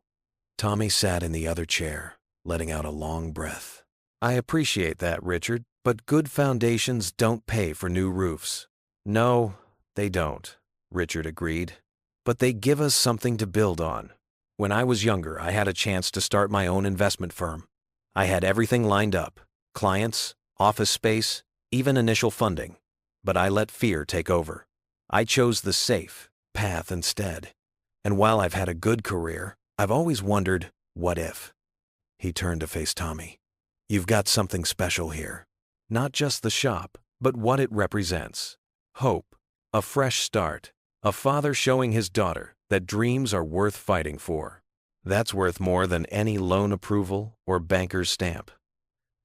Tommy sat in the other chair, letting out a long breath. "I appreciate that, Richard, but good foundations don't pay for new roofs." "No, they don't," Richard agreed. "But they give us something to build on. When I was younger, I had a chance to start my own investment firm. I had everything lined up: clients, office space, even initial funding. But I let fear take over. I chose the safe path instead. And while I've had a good career, I've always wondered, what if?" He turned to face Tommy. "You've got something special here. Not just the shop, but what it represents. Hope, a fresh start, a father showing his daughter that dreams are worth fighting for. That's worth more than any loan approval or banker's stamp."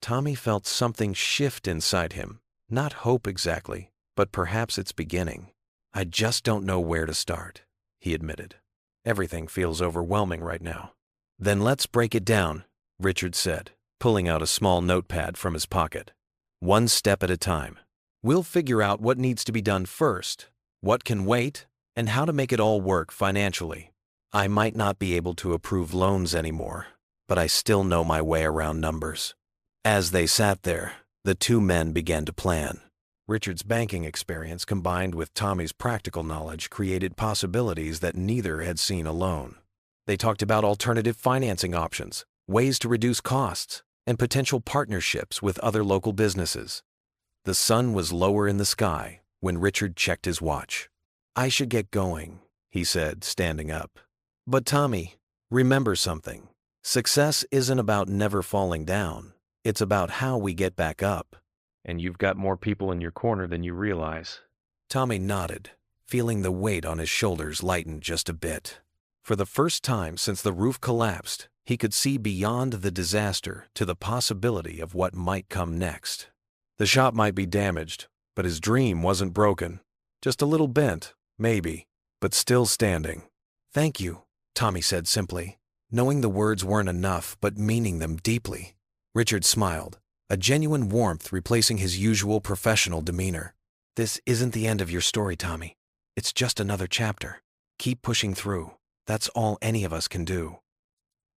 Tommy felt something shift inside him. Not hope exactly, but perhaps it's beginning. "I just don't know where to start," he admitted. "Everything feels overwhelming right now." "Then let's break it down," Richard said, pulling out a small notepad from his pocket. "One step at a time. We'll figure out what needs to be done first, what can wait, and how to make it all work financially. I might not be able to approve loans anymore, but I still know my way around numbers." As they sat there, the two men began to plan. Richard's banking experience combined with Tommy's practical knowledge created possibilities that neither had seen alone. They talked about alternative financing options, ways to reduce costs, and potential partnerships with other local businesses. The sun was lower in the sky when Richard checked his watch. "I should get going," he said, standing up. "But Tommy, remember something. Success isn't about never falling down. It's about how we get back up. And you've got more people in your corner than you realize." Tommy nodded, feeling the weight on his shoulders lighten just a bit. For the first time since the roof collapsed, he could see beyond the disaster to the possibility of what might come next. The shop might be damaged, but his dream wasn't broken. Just a little bent, maybe, but still standing. "Thank you," Tommy said simply, knowing the words weren't enough but meaning them deeply. Richard smiled, a genuine warmth replacing his usual professional demeanor. "This isn't the end of your story, Tommy. It's just another chapter. Keep pushing through. That's all any of us can do."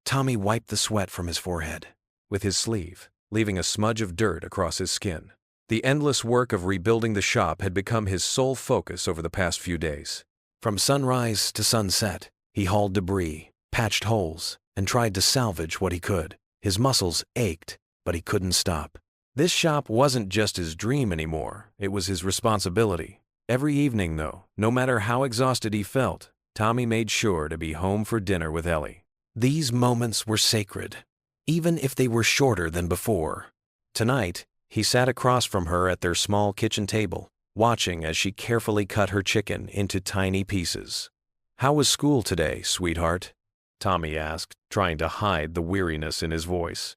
Tommy wiped the sweat from his forehead with his sleeve, leaving a smudge of dirt across his skin. The endless work of rebuilding the shop had become his sole focus over the past few days. From sunrise to sunset, he hauled debris, patched holes, and tried to salvage what he could. His muscles ached, but he couldn't stop. This shop wasn't just his dream anymore, it was his responsibility. Every evening, though, no matter how exhausted he felt, Tommy made sure to be home for dinner with Ellie. These moments were sacred, even if they were shorter than before. Tonight, he sat across from her at their small kitchen table, watching as she carefully cut her chicken into tiny pieces. "How was school today, sweetheart?" Tommy asked, trying to hide the weariness in his voice.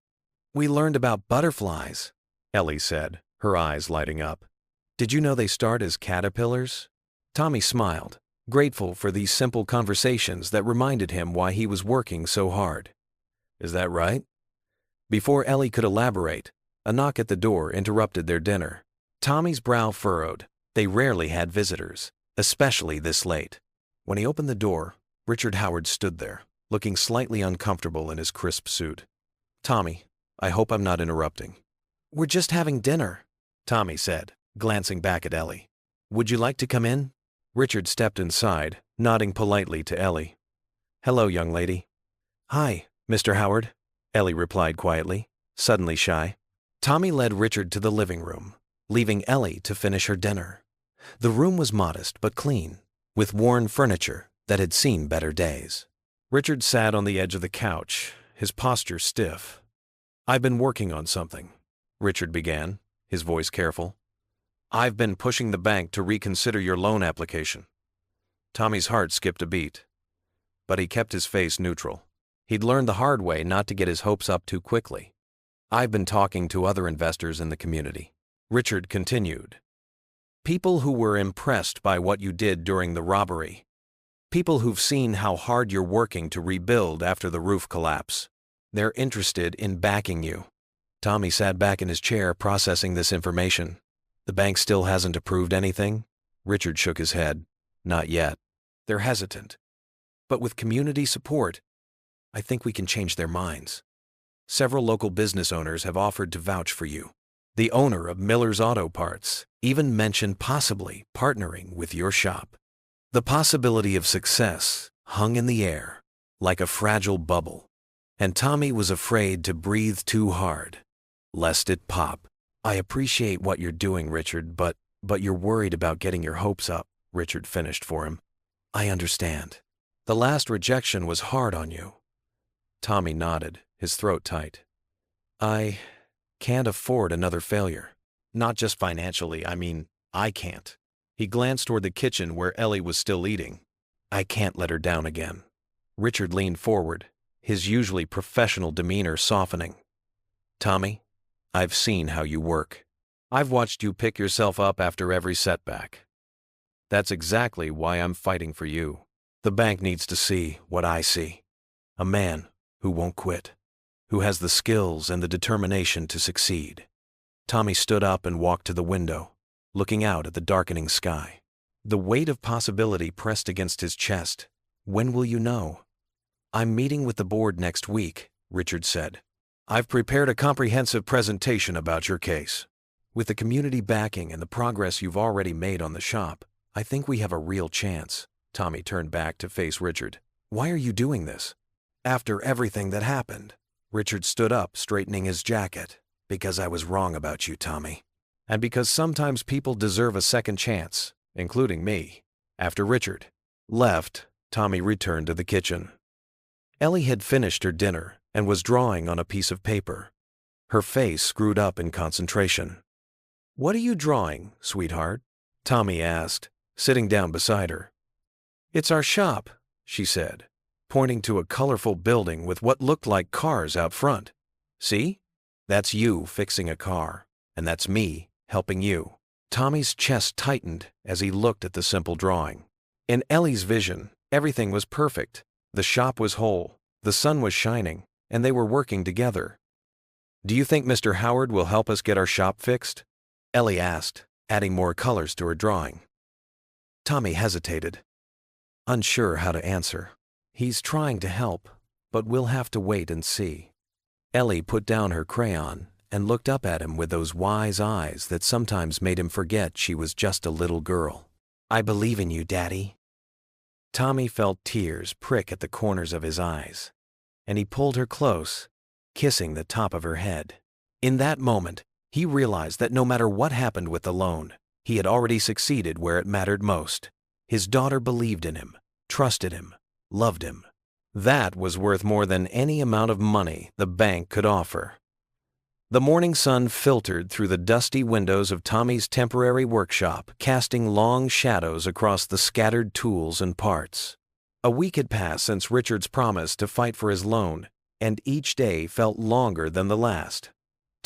"We learned about butterflies," Ellie said, her eyes lighting up. Did you know they start as caterpillars? Tommy smiled, grateful for these simple conversations that reminded him why he was working so hard. Is that right? Before Ellie could elaborate, a knock at the door interrupted their dinner. Tommy's brow furrowed. They rarely had visitors, especially this late. When he opened the door, Richard Howard stood there, looking slightly uncomfortable in his crisp suit. Tommy, I hope I'm not interrupting. We're just having dinner, Tommy said, glancing back at Ellie. Would you like to come in? Richard stepped inside, nodding politely to Ellie. Hello, young lady. Hi, Mr. Howard, Ellie replied quietly, suddenly shy. Tommy led Richard to the living room, leaving Ellie to finish her dinner. The room was modest but clean, with worn furniture that had seen better days. Richard sat on the edge of the couch, his posture stiff. I've been working on something, Richard began, his voice careful. I've been pushing the bank to reconsider your loan application. Tommy's heart skipped a beat, but he kept his face neutral. He'd learned the hard way not to get his hopes up too quickly. I've been talking to other investors in the community, Richard continued. People who were impressed by what you did during the robbery. People who've seen how hard you're working to rebuild after the roof collapse. They're interested in backing you. Tommy sat back in his chair processing this information. The bank still hasn't approved anything? Richard shook his head. Not yet. They're hesitant. But with community support, I think we can change their minds. Several local business owners have offered to vouch for you. The owner of Miller's Auto Parts even mentioned possibly partnering with your shop. The possibility of success hung in the air, like a fragile bubble, and Tommy was afraid to breathe too hard, lest it pop. I appreciate what you're doing, Richard, but you're worried about getting your hopes up, Richard finished for him. I understand. The last rejection was hard on you. Tommy nodded, his throat tight. I can't afford another failure. Not just financially, I can't. He glanced toward the kitchen where Ellie was still eating. I can't let her down again. Richard leaned forward, his usually professional demeanor softening. Tommy, I've seen how you work. I've watched you pick yourself up after every setback. That's exactly why I'm fighting for you. The bank needs to see what I see. A man who won't quit, who has the skills and the determination to succeed. Tommy stood up and walked to the window, looking out at the darkening sky. The weight of possibility pressed against his chest. When will you know? I'm meeting with the board next week, Richard said. I've prepared a comprehensive presentation about your case. With the community backing and the progress you've already made on the shop, I think we have a real chance. Tommy turned back to face Richard. Why are you doing this? After everything that happened, Richard stood up, straightening his jacket. Because I was wrong about you, Tommy. And because sometimes people deserve a second chance, including me. After Richard left, Tommy returned to the kitchen. Ellie had finished her dinner and was drawing on a piece of paper. Her face screwed up in concentration. What are you drawing, sweetheart? Tommy asked, sitting down beside her. It's our shop, she said, pointing to a colorful building with what looked like cars out front. See? That's you fixing a car, and that's me helping you. Tommy's chest tightened as he looked at the simple drawing. In Ellie's vision, everything was perfect. The shop was whole, the sun was shining, and they were working together. Do you think Mr. Howard will help us get our shop fixed? Ellie asked, adding more colors to her drawing. Tommy hesitated, unsure how to answer. He's trying to help, but we'll have to wait and see. Ellie put down her crayon and looked up at him with those wise eyes that sometimes made him forget she was just a little girl. I believe in you, Daddy. Tommy felt tears prick at the corners of his eyes, and he pulled her close, kissing the top of her head. In that moment, he realized that no matter what happened with the loan, he had already succeeded where it mattered most. His daughter believed in him, trusted him, loved him. That was worth more than any amount of money the bank could offer. The morning sun filtered through the dusty windows of Tommy's temporary workshop, casting long shadows across the scattered tools and parts. A week had passed since Richard's promise to fight for his loan, and each day felt longer than the last.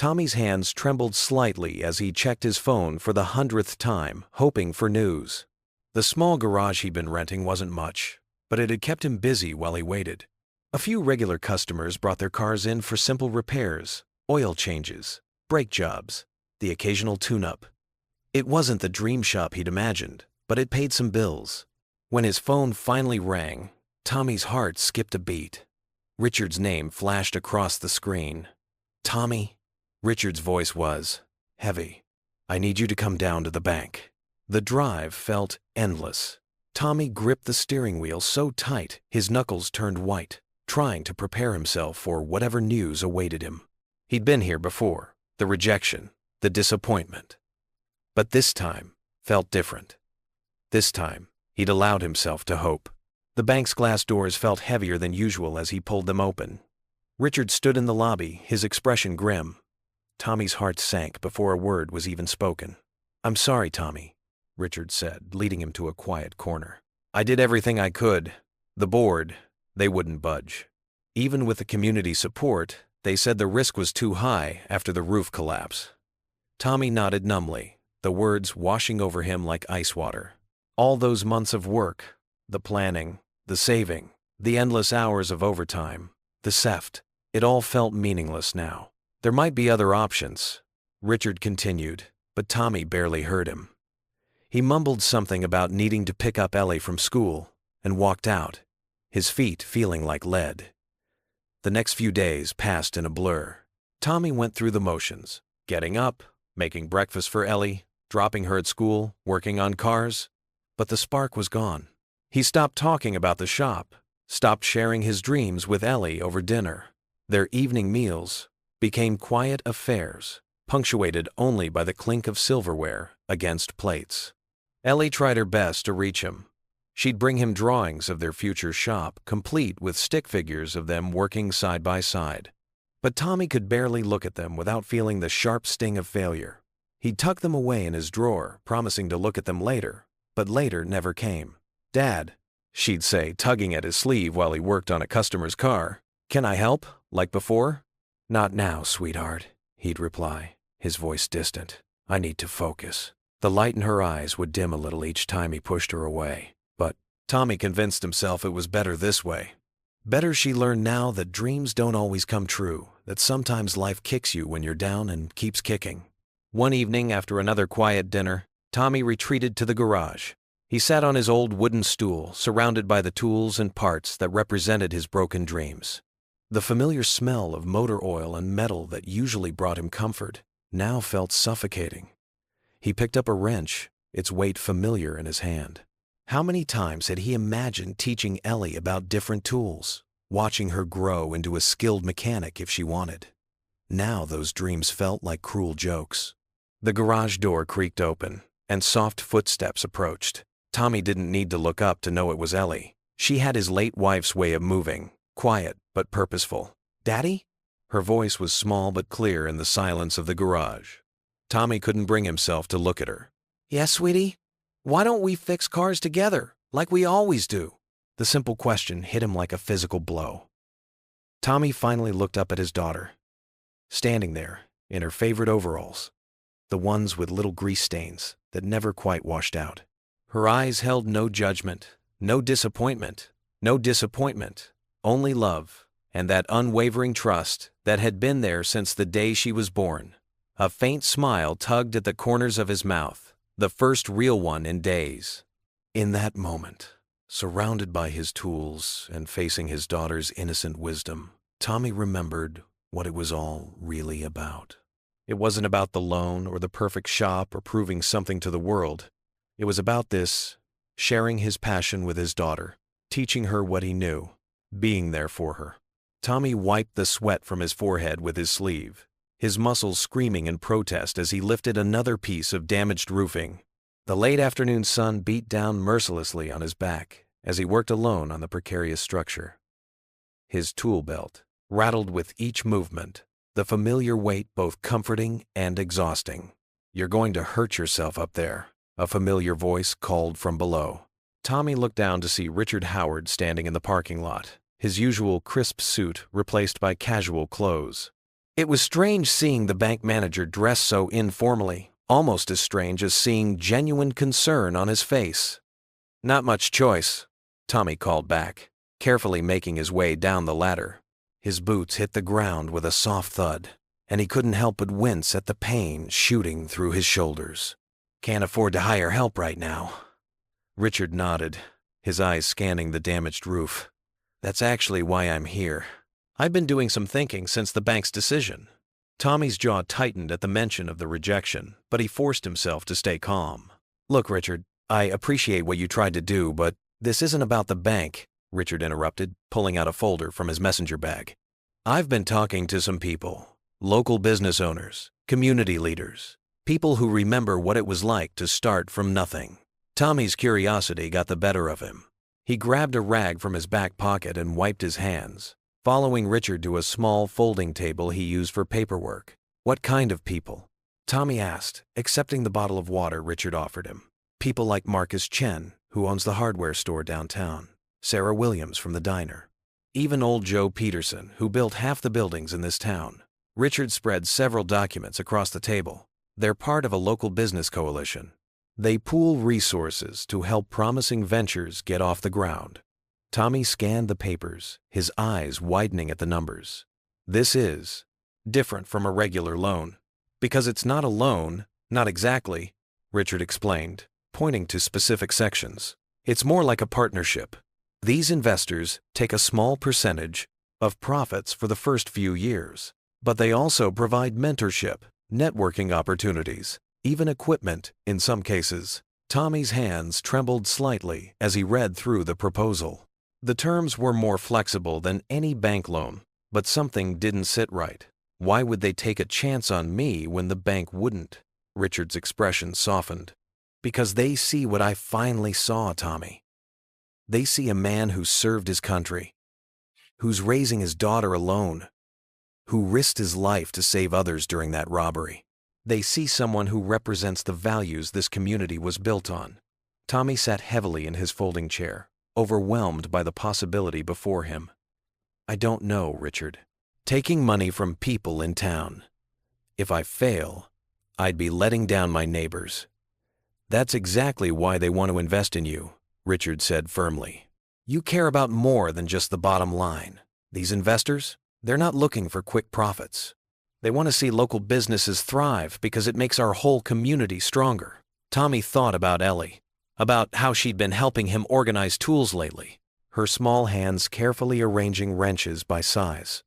Tommy's hands trembled slightly as he checked his phone for the 100th time, hoping for news. The small garage he'd been renting wasn't much, but it had kept him busy while he waited. A few regular customers brought their cars in for simple repairs, oil changes, brake jobs, the occasional tune-up. It wasn't the dream shop he'd imagined, but it paid some bills. When his phone finally rang, Tommy's heart skipped a beat. Richard's name flashed across the screen. "Tommy?" Richard's voice was heavy. "I need you to come down to the bank." The drive felt endless. Tommy gripped the steering wheel so tight his knuckles turned white, trying to prepare himself for whatever news awaited him. He'd been here before, the rejection, the disappointment. But this time felt different. This time, he'd allowed himself to hope. The bank's glass doors felt heavier than usual as he pulled them open. Richard stood in the lobby, his expression grim. Tommy's heart sank before a word was even spoken. "I'm sorry, Tommy," Richard said, leading him to a quiet corner. "I did everything I could. The board, they wouldn't budge. Even with the community support, they said the risk was too high after the roof collapse." Tommy nodded numbly, the words washing over him like ice water. All those months of work, the planning, the saving, the endless hours of overtime, the theft, it all felt meaningless now. "There might be other options," Richard continued, but Tommy barely heard him. He mumbled something about needing to pick up Ellie from school and walked out, his feet feeling like lead. The next few days passed in a blur. Tommy went through the motions, getting up, making breakfast for Ellie, dropping her at school, working on cars. But the spark was gone. He stopped talking about the shop, stopped sharing his dreams with Ellie over dinner. Their evening meals became quiet affairs, punctuated only by the clink of silverware against plates. Ellie tried her best to reach him. She'd bring him drawings of their future shop, complete with stick figures of them working side by side. But Tommy could barely look at them without feeling the sharp sting of failure. He'd tuck them away in his drawer, promising to look at them later, but later never came. "Dad," she'd say, tugging at his sleeve while he worked on a customer's car, "can I help, like before?" "Not now, sweetheart," he'd reply, his voice distant. "I need to focus." The light in her eyes would dim a little each time he pushed her away. But Tommy convinced himself it was better this way. Better she learned now that dreams don't always come true, that sometimes life kicks you when you're down and keeps kicking. One evening after another quiet dinner, Tommy retreated to the garage. He sat on his old wooden stool, surrounded by the tools and parts that represented his broken dreams. The familiar smell of motor oil and metal that usually brought him comfort now felt suffocating. He picked up a wrench, its weight familiar in his hand. How many times had he imagined teaching Ellie about different tools, watching her grow into a skilled mechanic if she wanted? Now those dreams felt like cruel jokes. The garage door creaked open, and soft footsteps approached. Tommy didn't need to look up to know it was Ellie. She had his late wife's way of moving, quiet but purposeful. "Daddy?" Her voice was small but clear in the silence of the garage. Tommy couldn't bring himself to look at her. "Yes, sweetie? Why don't we fix cars together, like we always do?" The simple question hit him like a physical blow. Tommy finally looked up at his daughter, standing there in her favorite overalls, the ones with little grease stains that never quite washed out. Her eyes held no judgment, no disappointment, only love, and that unwavering trust that had been there since the day she was born. A faint smile tugged at the corners of his mouth, the first real one in days. In that moment, surrounded by his tools and facing his daughter's innocent wisdom, Tommy remembered what it was all really about. It wasn't about the loan or the perfect shop or proving something to the world. It was about this, sharing his passion with his daughter, teaching her what he knew, being there for her. Tommy wiped the sweat from his forehead with his sleeve, his muscles screaming in protest as he lifted another piece of damaged roofing. The late afternoon sun beat down mercilessly on his back as he worked alone on the precarious structure. His tool belt rattled with each movement, the familiar weight both comforting and exhausting. "You're going to hurt yourself up there," a familiar voice called from below. Tommy looked down to see Richard Howard standing in the parking lot, his usual crisp suit replaced by casual clothes. It was strange seeing the bank manager dressed so informally, almost as strange as seeing genuine concern on his face. "Not much choice," Tommy called back, carefully making his way down the ladder. His boots hit the ground with a soft thud, and he couldn't help but wince at the pain shooting through his shoulders. "Can't afford to hire help right now." Richard nodded, his eyes scanning the damaged roof. "That's actually why I'm here. I've been doing some thinking since the bank's decision." Tommy's jaw tightened at the mention of the rejection, but he forced himself to stay calm. "Look, Richard, I appreciate what you tried to do, but this isn't about the bank," Richard interrupted, pulling out a folder from his messenger bag. "I've been talking to some people, local business owners, community leaders, people who remember what it was like to start from nothing." Tommy's curiosity got the better of him. He grabbed a rag from his back pocket and wiped his hands, following Richard to a small folding table he used for paperwork. "What kind of people?" Tommy asked, accepting the bottle of water Richard offered him. "People like Marcus Chen, who owns the hardware store downtown, Sarah Williams from the diner, even old Joe Peterson, who built half the buildings in this town." Richard spread several documents across the table. "They're part of a local business coalition. They pool resources to help promising ventures get off the ground." Tommy scanned the papers, his eyes widening at the numbers. "This is different from a regular loan, because it's not a loan, not exactly," Richard explained, pointing to specific sections. "It's more like a partnership. These investors take a small percentage of profits for the first few years, but they also provide mentorship, networking opportunities, even equipment in some cases." Tommy's hands trembled slightly as he read through the proposal. The terms were more flexible than any bank loan, but something didn't sit right. "Why would they take a chance on me when the bank wouldn't?" Richard's expression softened. "Because they see what I finally saw, Tommy. They see a man who served his country, who's raising his daughter alone, who risked his life to save others during that robbery. They see someone who represents the values this community was built on." Tommy sat heavily in his folding chair, overwhelmed by the possibility before him. "I don't know, Richard. Taking money from people in town. If I fail, I'd be letting down my neighbors." "That's exactly why they want to invest in you," Richard said firmly. "You care about more than just the bottom line. These investors, they're not looking for quick profits. They want to see local businesses thrive because it makes our whole community stronger." Tommy thought about Ellie, about how she'd been helping him organize tools lately, her small hands carefully arranging wrenches by size.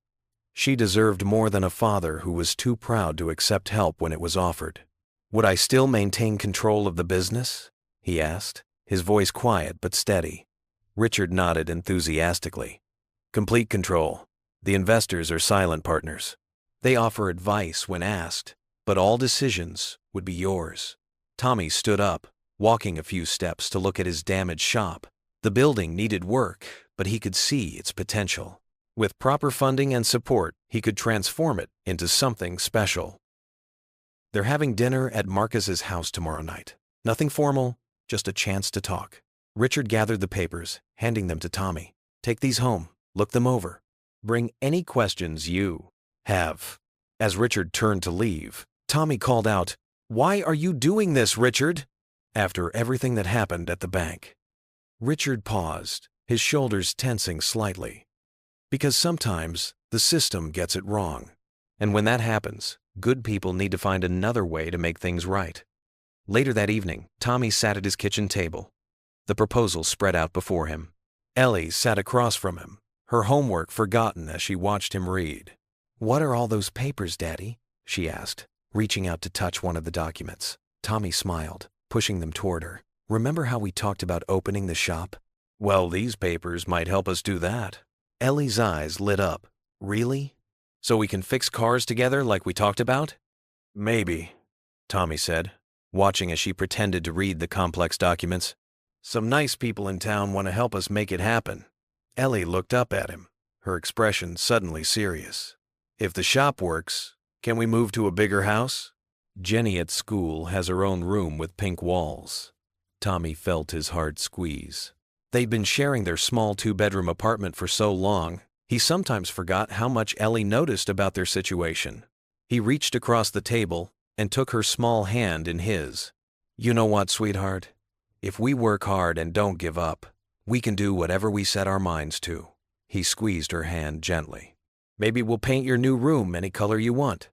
She deserved more than a father who was too proud to accept help when it was offered. "Would I still maintain control of the business?" he asked, his voice quiet but steady. Richard nodded enthusiastically. "Complete control. The investors are silent partners. They offer advice when asked, but all decisions would be yours." Tommy stood up, walking a few steps to look at his damaged shop. The building needed work, but he could see its potential. With proper funding and support, he could transform it into something special. "They're having dinner at Marcus's house tomorrow night. Nothing formal, just a chance to talk." Richard gathered the papers, handing them to Tommy. "Take these home, look them over. Bring any questions you have." As Richard turned to leave, Tommy called out, "Why are you doing this, Richard?" After everything that happened at the bank. Richard paused, his shoulders tensing slightly. "Because sometimes the system gets it wrong. And when that happens, good people need to find another way to make things right." Later that evening, Tommy sat at his kitchen table. The proposal spread out before him. Ellie sat across from him, her homework forgotten as she watched him read. "What are all those papers, Daddy?" she asked, reaching out to touch one of the documents. Tommy smiled, pushing them toward her. "Remember how we talked about opening the shop? Well, these papers might help us do that." Ellie's eyes lit up. "Really? So we can fix cars together like we talked about?" "Maybe," Tommy said, watching as she pretended to read the complex documents. "Some nice people in town want to help us make it happen." Ellie looked up at him, her expression suddenly serious. "If the shop works, can we move to a bigger house?" "Jenny at school has her own room with pink walls." Tommy felt his heart squeeze. They'd been sharing their small 2-bedroom apartment for so long, He sometimes forgot how much Ellie noticed about their situation. He reached across the table and took her small hand in his. "You know what, sweetheart? If we work hard and don't give up, we can do whatever we set our minds to." He squeezed her hand gently. "Maybe we'll paint your new room any color you want."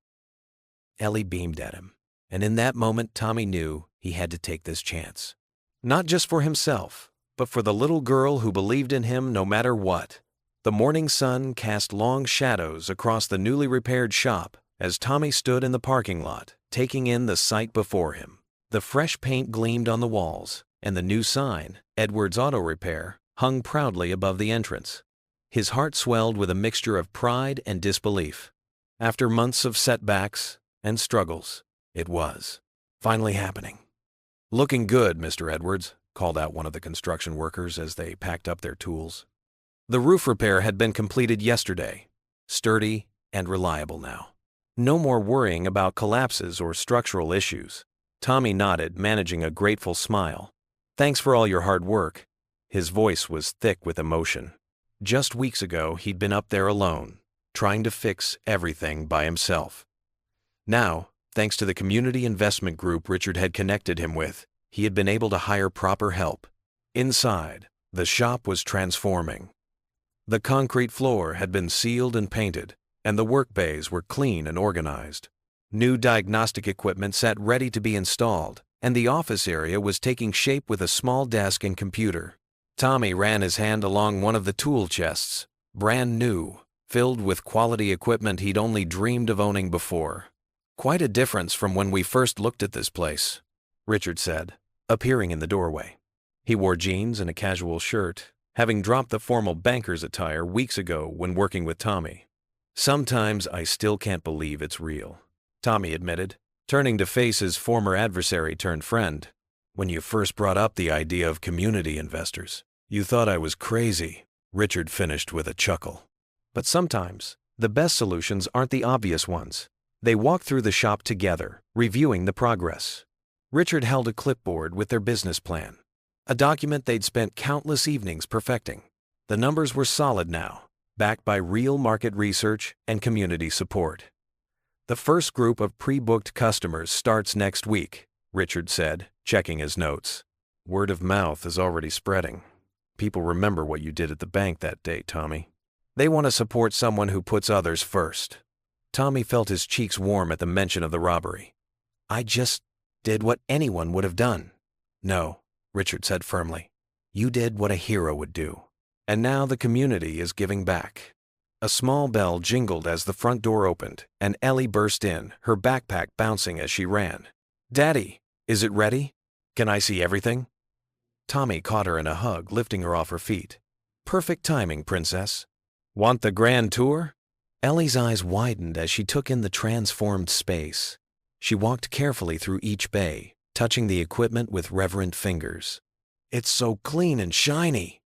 Ellie beamed at him, and in that moment Tommy knew he had to take this chance. Not just for himself, but for the little girl who believed in him no matter what. The morning sun cast long shadows across the newly repaired shop as Tommy stood in the parking lot, taking in the sight before him. The fresh paint gleamed on the walls, and the new sign, Edwards Auto Repair, hung proudly above the entrance. His heart swelled with a mixture of pride and disbelief. After months of setbacks and struggles, it was finally happening. "Looking good, Mr. Edwards," called out one of the construction workers as they packed up their tools. The roof repair had been completed yesterday, sturdy and reliable now. No more worrying about collapses or structural issues. Tommy nodded, managing a grateful smile. "Thanks for all your hard work." His voice was thick with emotion. Just weeks ago, he'd been up there alone, trying to fix everything by himself. Now, thanks to the community investment group Richard had connected him with, he had been able to hire proper help. Inside, the shop was transforming. The concrete floor had been sealed and painted, and the work bays were clean and organized. New diagnostic equipment sat ready to be installed, and the office area was taking shape with a small desk and computer. Tommy ran his hand along one of the tool chests, brand new, filled with quality equipment he'd only dreamed of owning before. "Quite a difference from when we first looked at this place," Richard said, appearing in the doorway. He wore jeans and a casual shirt, having dropped the formal banker's attire weeks ago when working with Tommy. "Sometimes I still can't believe it's real," Tommy admitted, turning to face his former adversary turned friend. "When you first brought up the idea of community investors, you thought I was crazy," Richard finished with a chuckle. But sometimes, the best solutions aren't the obvious ones. They walked through the shop together, reviewing the progress. Richard held a clipboard with their business plan, a document they'd spent countless evenings perfecting. The numbers were solid now, backed by real market research and community support. "The first group of pre-booked customers starts next week," Richard said, checking his notes. "Word of mouth is already spreading. People remember what you did at the bank that day, Tommy. They want to support someone who puts others first." Tommy felt his cheeks warm at the mention of the robbery. "I just did what anyone would have done." "No," Richard said firmly. "You did what a hero would do. And now the community is giving back." A small bell jingled as the front door opened, and Ellie burst in, her backpack bouncing as she ran. "Daddy, is it ready? Can I see everything?" Tommy caught her in a hug, lifting her off her feet. "Perfect timing, princess. Want the grand tour?" Ellie's eyes widened as she took in the transformed space. She walked carefully through each bay, touching the equipment with reverent fingers. "It's so clean and shiny.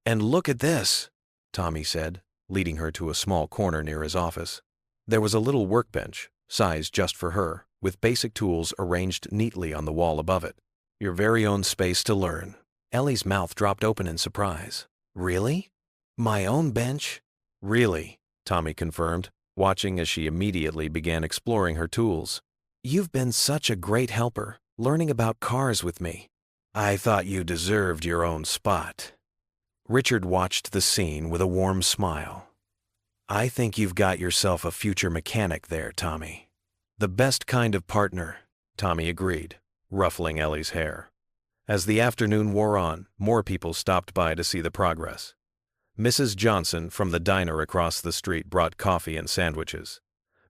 And look at this," Tommy said, leading her to a small corner near his office. There was a little workbench, sized just for her, with basic tools arranged neatly on the wall above it. "Your very own space to learn." Ellie's mouth dropped open in surprise. "Really? My own bench?" "Really," Tommy confirmed, watching as she immediately began exploring her tools. "You've been such a great helper, learning about cars with me. I thought you deserved your own spot." Richard watched the scene with a warm smile. "I think you've got yourself a future mechanic there, Tommy." "The best kind of partner," Tommy agreed, ruffling Ellie's hair. As the afternoon wore on, more people stopped by to see the progress. Mrs. Johnson from the diner across the street brought coffee and sandwiches.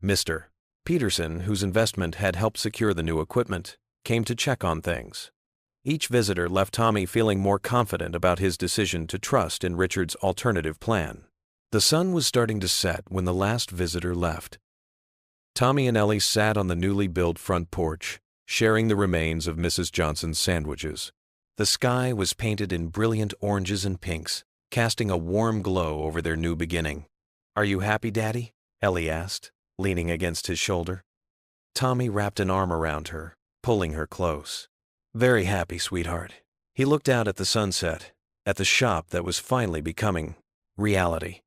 Mr. Peterson, whose investment had helped secure the new equipment, came to check on things. Each visitor left Tommy feeling more confident about his decision to trust in Richard's alternative plan. The sun was starting to set when the last visitor left. Tommy and Ellie sat on the newly built front porch, sharing the remains of Mrs. Johnson's sandwiches. The sky was painted in brilliant oranges and pinks, casting a warm glow over their new beginning. "Are you happy, Daddy?" Ellie asked, leaning against his shoulder. Tommy wrapped an arm around her, pulling her close. "Very happy, sweetheart." He looked out at the sunset, at the shop that was finally becoming reality.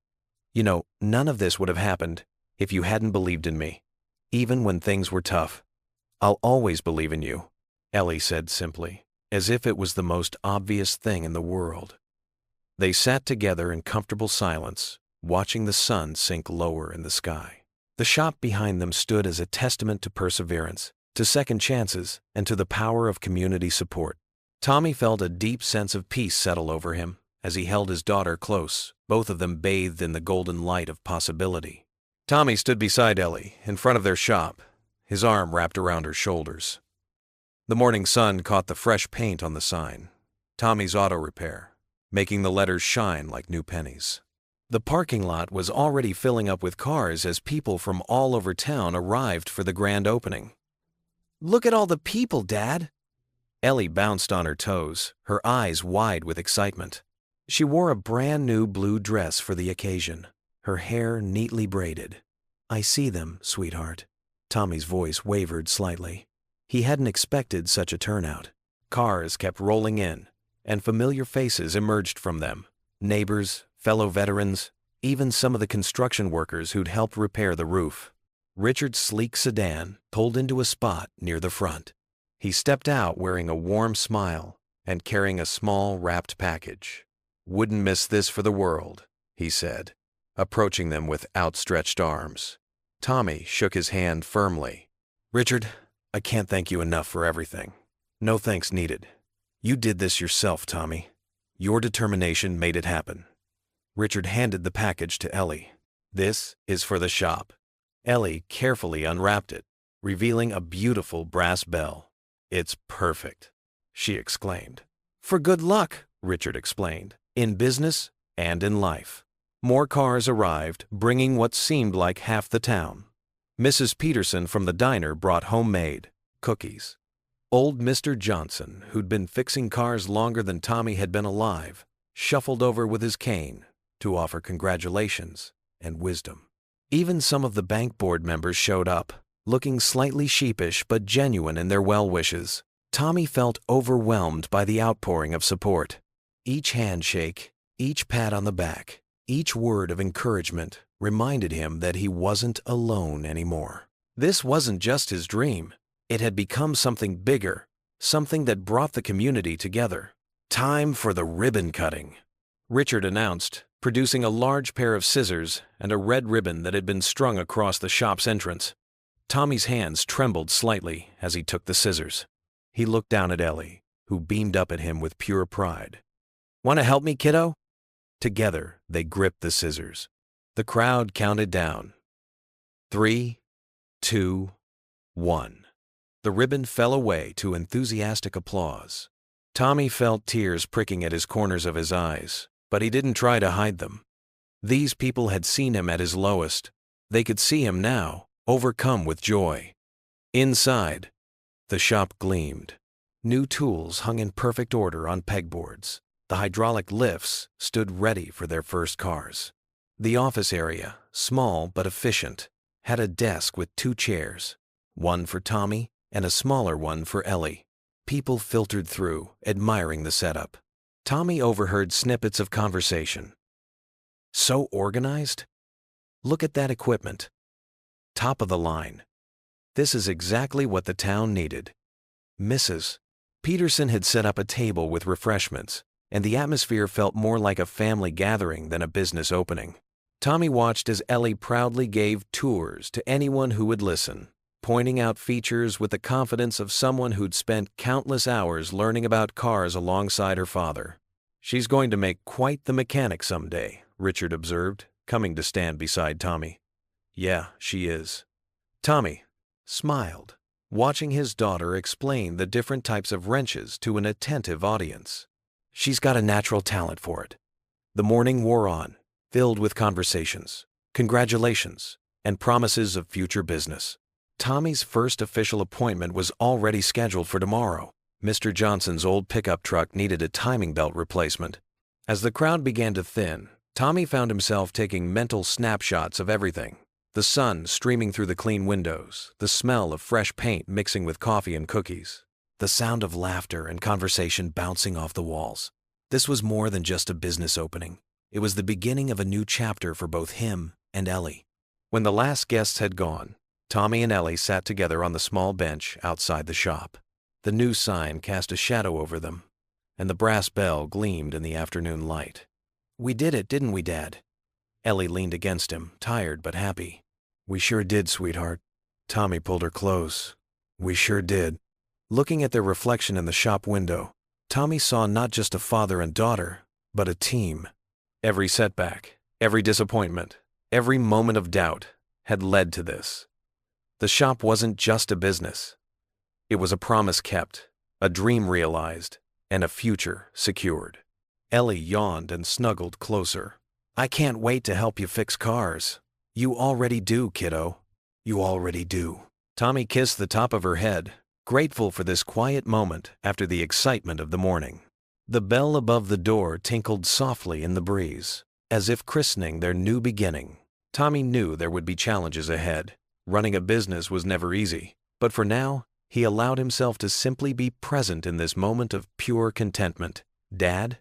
You know, none of this would have happened if you hadn't believed in me. Even when things were tough. I'll always believe in you, Ellie said simply, as if it was the most obvious thing in the world. They sat together in comfortable silence, watching the sun sink lower in the sky. The shop behind them stood as a testament to perseverance, to second chances, and to the power of community support. Tommy felt a deep sense of peace settle over him as he held his daughter close, both of them bathed in the golden light of possibility. Tommy stood beside Ellie, in front of their shop, his arm wrapped around her shoulders. The morning sun caught the fresh paint on the sign, Tommy's Auto Repair, making the letters shine like new pennies. The parking lot was already filling up with cars as people from all over town arrived for the grand opening. "Look at all the people, Dad!" Ellie bounced on her toes, her eyes wide with excitement. She wore a brand new blue dress for the occasion, her hair neatly braided. "I see them, sweetheart." Tommy's voice wavered slightly. He hadn't expected such a turnout. Cars kept rolling in, and familiar faces emerged from them. Neighbors, fellow veterans, even some of the construction workers who'd helped repair the roof. Richard's sleek sedan pulled into a spot near the front. He stepped out wearing a warm smile and carrying a small wrapped package. "Wouldn't miss this for the world," he said, approaching them with outstretched arms. Tommy shook his hand firmly. "Richard, I can't thank you enough for everything. No thanks needed. You did this yourself, Tommy. Your determination made it happen." Richard handed the package to Ellie. "This is for the shop." Ellie carefully unwrapped it, revealing a beautiful brass bell. "It's perfect," she exclaimed. "For good luck," Richard explained, "in business and in life." More cars arrived, bringing what seemed like half the town. Mrs. Peterson from the diner brought homemade cookies. Old Mr. Johnson, who'd been fixing cars longer than Tommy had been alive, shuffled over with his cane to offer congratulations and wisdom. Even some of the bank board members showed up, looking slightly sheepish but genuine in their well wishes. Tommy felt overwhelmed by the outpouring of support. Each handshake, each pat on the back, each word of encouragement reminded him that he wasn't alone anymore. This wasn't just his dream. It had become something bigger, something that brought the community together. "Time for the ribbon cutting," Richard announced, producing a large pair of scissors and a red ribbon that had been strung across the shop's entrance. Tommy's hands trembled slightly as he took the scissors. He looked down at Ellie, who beamed up at him with pure pride. "Want to help me, kiddo?" Together, they gripped the scissors. The crowd counted down. 3, 2, 1. The ribbon fell away to enthusiastic applause. Tommy felt tears pricking at his corners of his eyes, but he didn't try to hide them. These people had seen him at his lowest. They could see him now, overcome with joy. Inside, the shop gleamed. New tools hung in perfect order on pegboards. The hydraulic lifts stood ready for their first cars. The office area, small but efficient, had a desk with 2 chairs, one for Tommy and a smaller one for Ellie. People filtered through, admiring the setup. Tommy overheard snippets of conversation. "So organized? Look at that equipment. Top of the line. This is exactly what the town needed." Mrs. Peterson had set up a table with refreshments, and the atmosphere felt more like a family gathering than a business opening. Tommy watched as Ellie proudly gave tours to anyone who would listen, pointing out features with the confidence of someone who'd spent countless hours learning about cars alongside her father. "She's going to make quite the mechanic someday," Richard observed, coming to stand beside Tommy. "Yeah, she is." Tommy smiled, watching his daughter explain the different types of wrenches to an attentive audience. "She's got a natural talent for it." The morning wore on, filled with conversations, congratulations, and promises of future business. Tommy's first official appointment was already scheduled for tomorrow. Mr. Johnson's old pickup truck needed a timing belt replacement. As the crowd began to thin, Tommy found himself taking mental snapshots of everything. The sun streaming through the clean windows, the smell of fresh paint mixing with coffee and cookies, the sound of laughter and conversation bouncing off the walls. This was more than just a business opening. It was the beginning of a new chapter for both him and Ellie. When the last guests had gone, Tommy and Ellie sat together on the small bench outside the shop. The new sign cast a shadow over them, and the brass bell gleamed in the afternoon light. "We did it, didn't we, Dad?" Ellie leaned against him, tired but happy. "We sure did, sweetheart." Tommy pulled her close. "We sure did." Looking at their reflection in the shop window, Tommy saw not just a father and daughter, but a team. Every setback, every disappointment, every moment of doubt had led to this. The shop wasn't just a business. It was a promise kept, a dream realized, and a future secured. Ellie yawned and snuggled closer. "I can't wait to help you fix cars." "You already do, kiddo. You already do." Tommy kissed the top of her head, grateful for this quiet moment after the excitement of the morning. The bell above the door tinkled softly in the breeze, as if christening their new beginning. Tommy knew there would be challenges ahead. Running a business was never easy, but for now, he allowed himself to simply be present in this moment of pure contentment. "Dad?"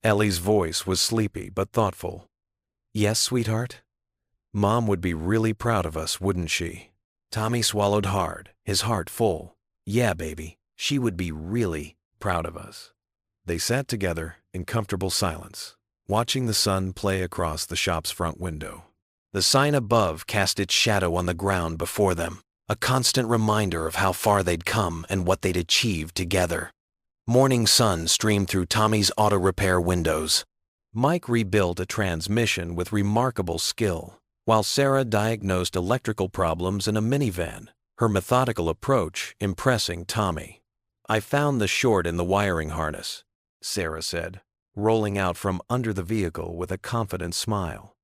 Ellie's voice was sleepy but thoughtful. "Yes, sweetheart?" "Mom would be really proud of us, wouldn't she?" Tommy swallowed hard, his heart full. "Yeah, baby, she would be really proud of us." They sat together in comfortable silence, watching the sun play across the shop's front window. The sign above cast its shadow on the ground before them, a constant reminder of how far they'd come and what they'd achieved together. Morning sun streamed through Tommy's auto repair windows. Mike rebuilt a transmission with remarkable skill, while Sarah diagnosed electrical problems in a minivan, her methodical approach impressing Tommy. "I found the short in the wiring harness," Sarah said, rolling out from under the vehicle with a confident smile.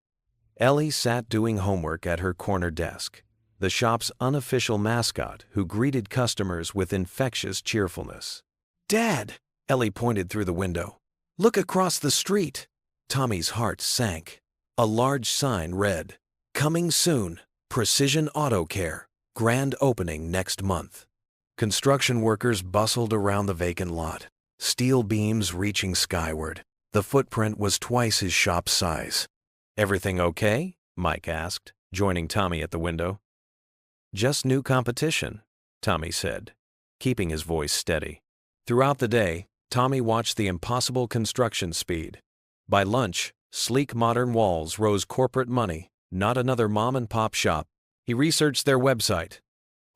Ellie sat doing homework at her corner desk, the shop's unofficial mascot who greeted customers with infectious cheerfulness. "Dad!" Ellie pointed through the window. "Look across the street!" Tommy's heart sank. A large sign read, "Coming soon, Precision Auto Care, grand opening next month." Construction workers bustled around the vacant lot, steel beams reaching skyward. The footprint was twice his shop's size. "Everything okay?" Mike asked, joining Tommy at the window. "Just new competition," Tommy said, keeping his voice steady. Throughout the day, Tommy watched the impossible construction speed. By lunch, sleek modern walls rose corporate money, not another mom-and-pop shop. He researched their website.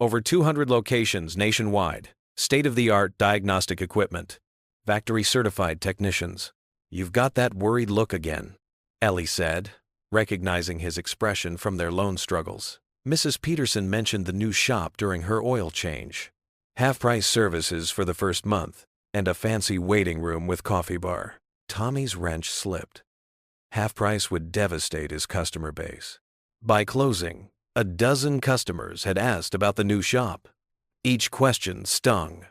Over 200 locations nationwide, state-of-the-art diagnostic equipment, factory-certified technicians. "You've got that worried look again," Ellie said, recognizing his expression from their loan struggles. Mrs. Peterson mentioned the new shop during her oil change. Half-price services for the first month, and a fancy waiting room with coffee bar. Tommy's wrench slipped. Half-price would devastate his customer base. By closing, a dozen customers had asked about the new shop. Each question stung.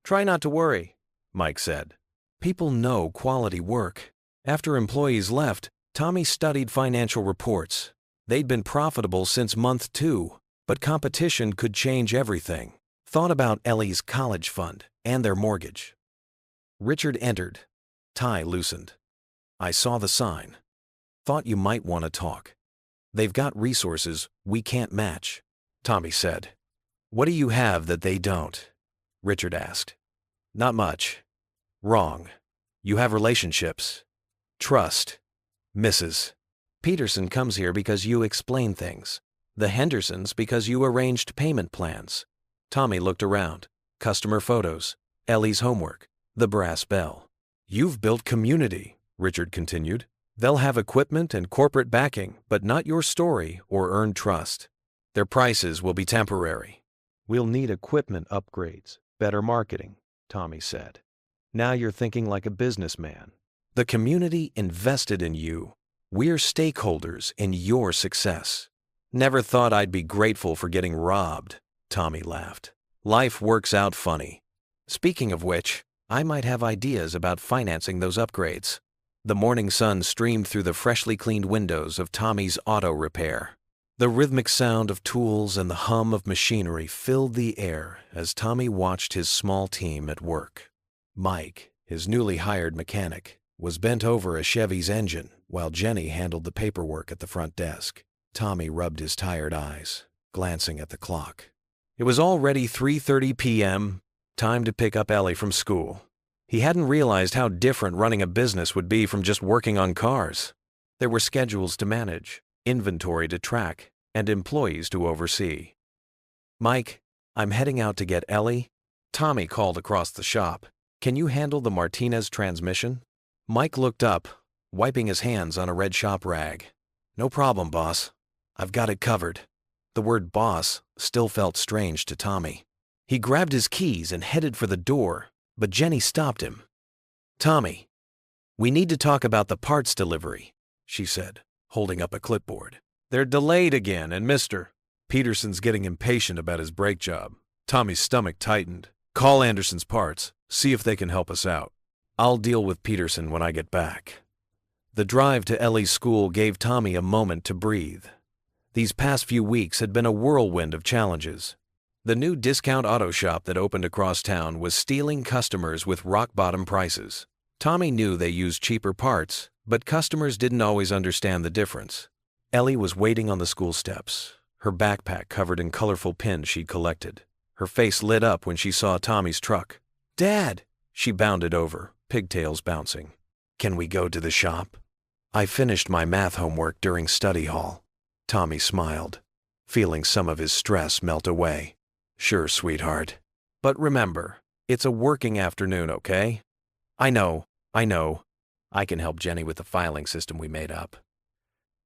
"Try not to worry," Mike said. "People know quality work." After employees left, Tommy studied financial reports. They'd been profitable since month 2, but competition could change everything. Thought about Ellie's college fund and their mortgage. Richard entered. Tie loosened. "I saw the sign. Thought you might want to talk. They've got resources we can't match," Tommy said. "What do you have that they don't?" Richard asked. "Not much." "Wrong. You have relationships. Trust. Mrs. Peterson comes here because you explain things. The Hendersons because you arranged payment plans." Tommy looked around. Customer photos, Ellie's homework, the brass bell. "You've built community," Richard continued. "They'll have equipment and corporate backing, but not your story or earned trust. Their prices will be temporary." "We'll need equipment upgrades, better marketing," Tommy said. "Now you're thinking like a businessman. The community invested in you. We're stakeholders in your success." "Never thought I'd be grateful for getting robbed," Tommy laughed. "Life works out funny. Speaking of which, I might have ideas about financing those upgrades." The morning sun streamed through the freshly cleaned windows of Tommy's auto repair. The rhythmic sound of tools and the hum of machinery filled the air as Tommy watched his small team at work. Mike, his newly hired mechanic, was bent over a Chevy's engine while Jenny handled the paperwork at the front desk. Tommy rubbed his tired eyes, glancing at the clock. It was already 3:30 p.m., time to pick up Ellie from school. He hadn't realized how different running a business would be from just working on cars. There were schedules to manage, inventory to track, and employees to oversee. "Mike, I'm heading out to get Ellie." Tommy called across the shop. "Can you handle the Martinez transmission?" Mike looked up, wiping his hands on a red shop rag. "No problem, boss. I've got it covered." The word boss still felt strange to Tommy. He grabbed his keys and headed for the door, but Jenny stopped him. "Tommy, we need to talk about the parts delivery," she said, holding up a clipboard. "They're delayed again, and Mr. Peterson's getting impatient about his brake job." Tommy's stomach tightened. "Call Anderson's Parts, see if they can help us out. I'll deal with Peterson when I get back." The drive to Ellie's school gave Tommy a moment to breathe. These past few weeks had been a whirlwind of challenges. The new discount auto shop that opened across town was stealing customers with rock-bottom prices. Tommy knew they used cheaper parts, but customers didn't always understand the difference. Ellie was waiting on the school steps, her backpack covered in colorful pins she'd collected. Her face lit up when she saw Tommy's truck. "Dad!" She bounded over, pigtails bouncing. "Can we go to the shop?" "I finished my math homework during study hall." Tommy smiled, feeling some of his stress melt away. "Sure, sweetheart. But remember, it's a working afternoon, okay?" I know. I can help Jenny with the filing system we made up."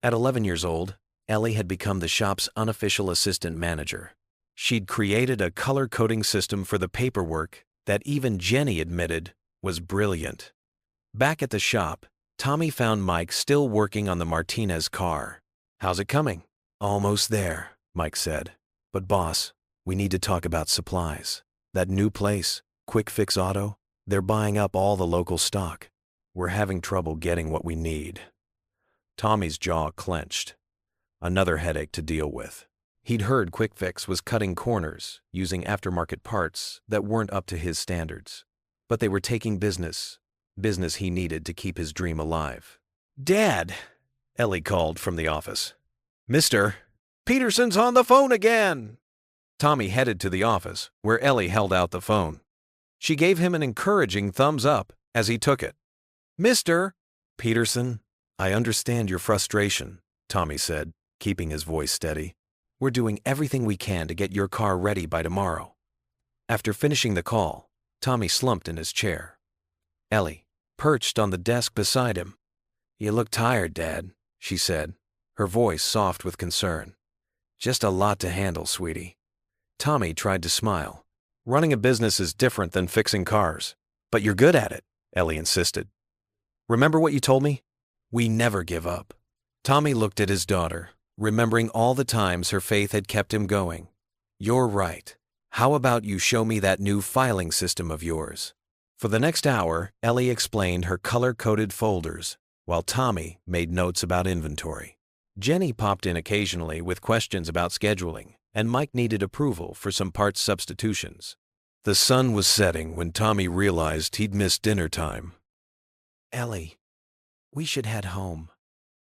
At 11 years old, Ellie had become the shop's unofficial assistant manager. She'd created a color-coding system for the paperwork that even Jenny admitted was brilliant. Back at the shop, Tommy found Mike still working on the Martinez car. "How's it coming?" "Almost there," Mike said. "But boss, we need to talk about supplies. That new place, Quick Fix Auto, they're buying up all the local stock. We're having trouble getting what we need." Tommy's jaw clenched. Another headache to deal with. He'd heard Quick Fix was cutting corners, using aftermarket parts that weren't up to his standards. But they were taking business he needed to keep his dream alive. "Dad!" Ellie called from the office. "Mr. Peterson's on the phone again!" Tommy headed to the office, where Ellie held out the phone. She gave him an encouraging thumbs up as he took it. "Mr. Peterson, I understand your frustration," Tommy said, keeping his voice steady. "We're doing everything we can to get your car ready by tomorrow." After finishing the call, Tommy slumped in his chair. Ellie perched on the desk beside him. "You look tired, Dad," she said, her voice soft with concern. "Just a lot to handle, sweetie." Tommy tried to smile. "Running a business is different than fixing cars." "But you're good at it," Ellie insisted. "Remember what you told me? We never give up." Tommy looked at his daughter, remembering all the times her faith had kept him going. "You're right. How about you show me that new filing system of yours?" For the next hour, Ellie explained her color-coded folders, while Tommy made notes about inventory. Jenny popped in occasionally with questions about scheduling, and Mike needed approval for some parts substitutions. The sun was setting when Tommy realized he'd missed dinner time. "Ellie, we should head home.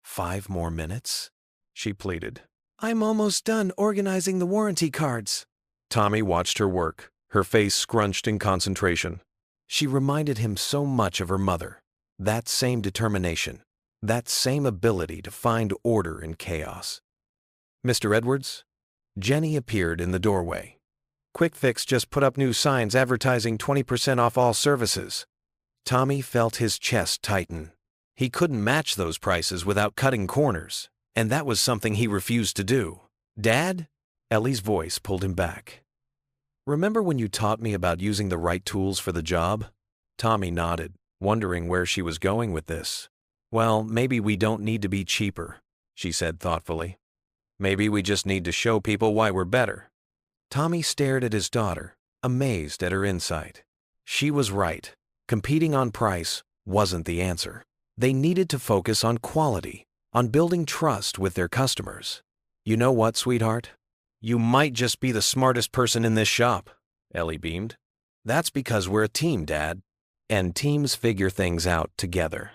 5 more minutes?" she pleaded. "I'm almost done organizing the warranty cards." Tommy watched her work, her face scrunched in concentration. She reminded him so much of her mother. That same determination, that same ability to find order in chaos. "Mr. Edwards?" Jenny appeared in the doorway. "Quick Fix just put up new signs advertising 20% off all services." Tommy felt his chest tighten. He couldn't match those prices without cutting corners, and that was something he refused to do. "Dad?" Ellie's voice pulled him back. "Remember when you taught me about using the right tools for the job?" Tommy nodded, wondering where she was going with this. "Well, maybe we don't need to be cheaper," she said thoughtfully. "Maybe we just need to show people why we're better." Tommy stared at his daughter, amazed at her insight. She was right. Competing on price wasn't the answer. They needed to focus on quality, on building trust with their customers. "You know what, sweetheart? You might just be the smartest person in this shop," Ellie beamed. "That's because we're a team, Dad." and teams figure things out together.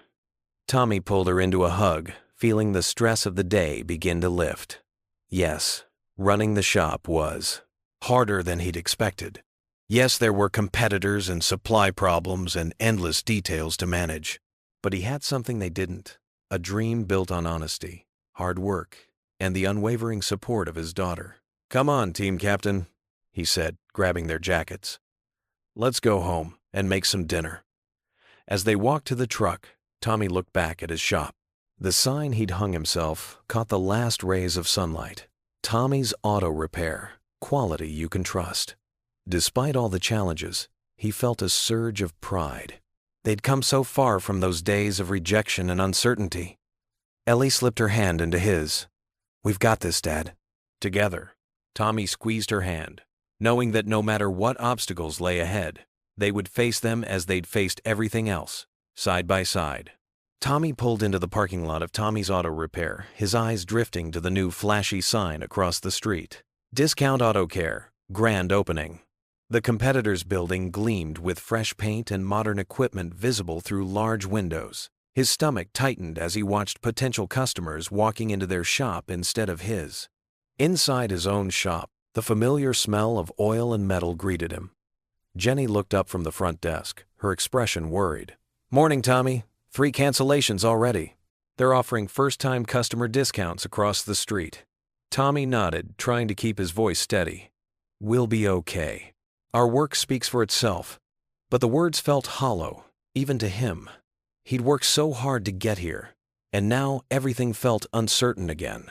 Tommy pulled her into a hug, feeling the stress of the day begin to lift. Yes, running the shop was harder than he'd expected. Yes, there were competitors and supply problems and endless details to manage. But he had something they didn't: a dream built on honesty, hard work, and the unwavering support of his daughter. "Come on, team captain," he said, grabbing their jackets. "Let's go home and make some dinner." As they walked to the truck, Tommy looked back at his shop. The sign he'd hung himself caught the last rays of sunlight. Tommy's Auto Repair, quality you can trust. Despite all the challenges, he felt a surge of pride. They'd come so far from those days of rejection and uncertainty. Ellie slipped her hand into his. "We've got this, Dad." Together, Tommy squeezed her hand, knowing that no matter what obstacles lay ahead, they would face them as they'd faced everything else, side by side. Tommy pulled into the parking lot of Tommy's Auto Repair, his eyes drifting to the new flashy sign across the street. Discount Auto Care, grand opening. The competitor's building gleamed with fresh paint and modern equipment visible through large windows. His stomach tightened as he watched potential customers walking into their shop instead of his. Inside his own shop, the familiar smell of oil and metal greeted him. Jenny looked up from the front desk, her expression worried. "Morning, Tommy. 3 cancellations already. They're offering first-time customer discounts across the street." Tommy nodded, trying to keep his voice steady. "We'll be okay. Our work speaks for itself." But the words felt hollow, even to him. He'd worked so hard to get here, and now everything felt uncertain again.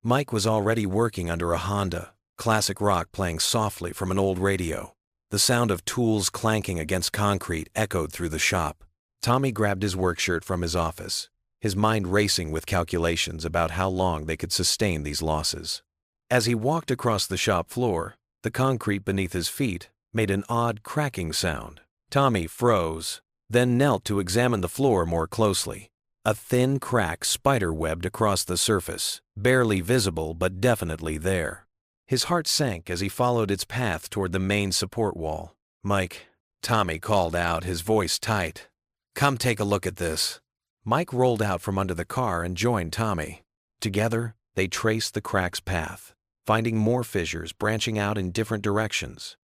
Mike was already working under a Honda, classic rock playing softly from an old radio. The sound of tools clanking against concrete echoed through the shop. Tommy grabbed his work shirt from his office, his mind racing with calculations about how long they could sustain these losses. As he walked across the shop floor, the concrete beneath his feet made an odd cracking sound. Tommy froze, then knelt to examine the floor more closely. A thin crack spider-webbed across the surface, barely visible but definitely there. His heart sank as he followed its path toward the main support wall. "Mike," Tommy called out, his voice tight. "Come take a look at this." Mike rolled out from under the car and joined Tommy. Together, they traced the crack's path, finding more fissures branching out in different directions.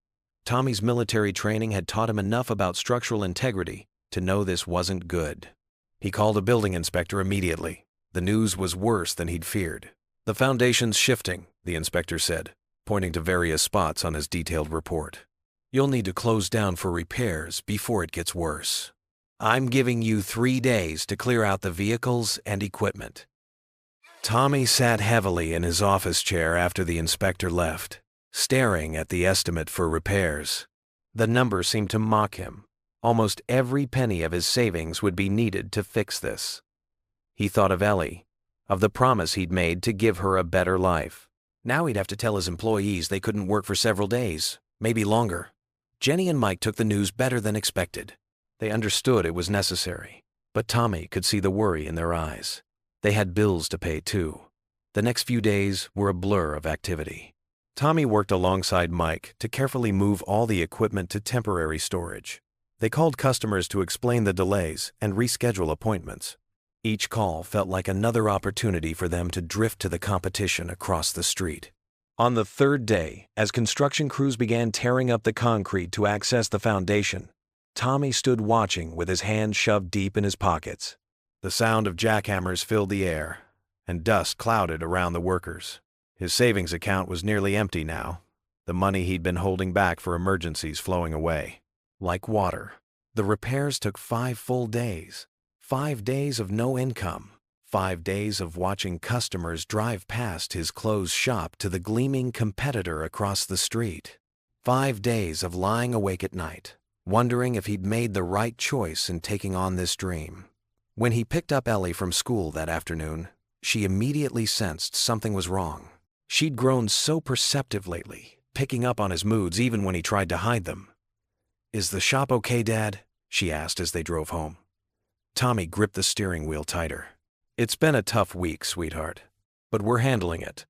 Tommy's military training had taught him enough about structural integrity to know this wasn't good. He called a building inspector immediately. The news was worse than he'd feared. "The foundation's shifting," the inspector said, pointing to various spots on his detailed report. "You'll need to close down for repairs before it gets worse. I'm giving you 3 days to clear out the vehicles and equipment." Tommy sat heavily in his office chair after the inspector left, staring at the estimate for repairs. The number seemed to mock him. Almost every penny of his savings would be needed to fix this. He thought of Ellie, of the promise he'd made to give her a better life. Now he'd have to tell his employees they couldn't work for several days, maybe longer. Jenny and Mike took the news better than expected. They understood it was necessary, but Tommy could see the worry in their eyes. They had bills to pay too. The next few days were a blur of activity. Tommy worked alongside Mike to carefully move all the equipment to temporary storage. They called customers to explain the delays and reschedule appointments. Each call felt like another opportunity for them to drift to the competition across the street. On the 3rd day, as construction crews began tearing up the concrete to access the foundation, Tommy stood watching with his hands shoved deep in his pockets. The sound of jackhammers filled the air, and dust clouded around the workers. His savings account was nearly empty now, the money he'd been holding back for emergencies flowing away. Like water, the repairs took 5 full days. 5 days of no income. 5 days of watching customers drive past his closed shop to the gleaming competitor across the street. 5 days of lying awake at night, wondering if he'd made the right choice in taking on this dream. When he picked up Ellie from school that afternoon, she immediately sensed something was wrong. She'd grown so perceptive lately, picking up on his moods even when he tried to hide them. "Is the shop okay, Dad?" she asked as they drove home. Tommy gripped the steering wheel tighter. "It's been a tough week, sweetheart, but we're handling it."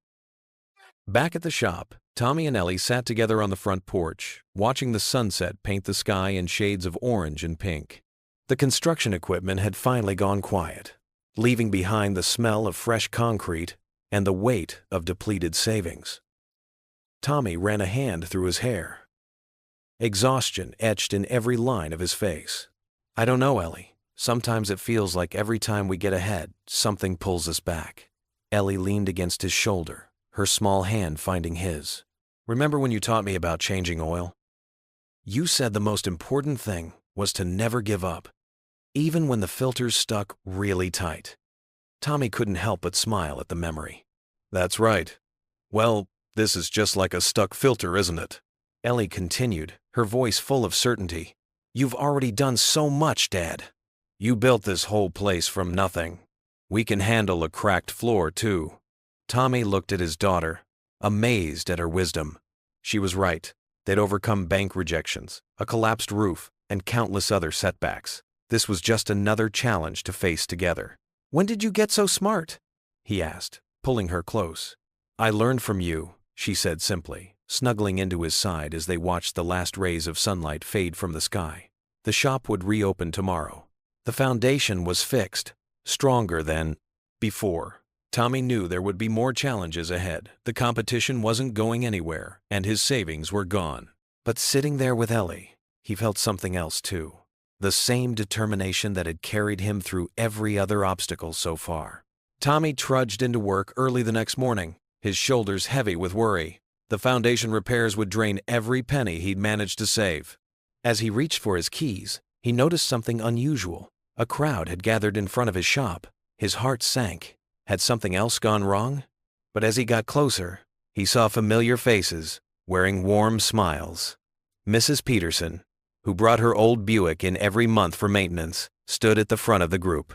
Back at the shop, Tommy and Ellie sat together on the front porch, watching the sunset paint the sky in shades of orange and pink. The construction equipment had finally gone quiet, leaving behind the smell of fresh concrete and the weight of depleted savings. Tommy ran a hand through his hair. Exhaustion etched in every line of his face. "I don't know, Ellie. Sometimes it feels like every time we get ahead, something pulls us back." Ellie leaned against his shoulder, her small hand finding his. "Remember when you taught me about changing oil? You said the most important thing was to never give up, even when the filters stuck really tight." Tommy couldn't help but smile at the memory. "That's right. Well, this is just like a stuck filter, isn't it?" Ellie continued, her voice full of certainty. "You've already done so much, Dad. You built this whole place from nothing. We can handle a cracked floor, too." Tommy looked at his daughter, amazed at her wisdom. She was right. They'd overcome bank rejections, a collapsed roof, and countless other setbacks. This was just another challenge to face together. "When did you get so smart?" he asked, pulling her close. "I learned from you," she said simply, snuggling into his side as they watched the last rays of sunlight fade from the sky. The shop would reopen tomorrow. The foundation was fixed, stronger than before. Tommy knew there would be more challenges ahead. The competition wasn't going anywhere, and his savings were gone. But sitting there with Ellie, he felt something else too. The same determination that had carried him through every other obstacle so far. Tommy trudged into work early the next morning, his shoulders heavy with worry. The foundation repairs would drain every penny he'd managed to save. As he reached for his keys, he noticed something unusual. A crowd had gathered in front of his shop. His heart sank. Had something else gone wrong? But as he got closer, he saw familiar faces, wearing warm smiles. Mrs. Peterson, who brought her old Buick in every month for maintenance, stood at the front of the group.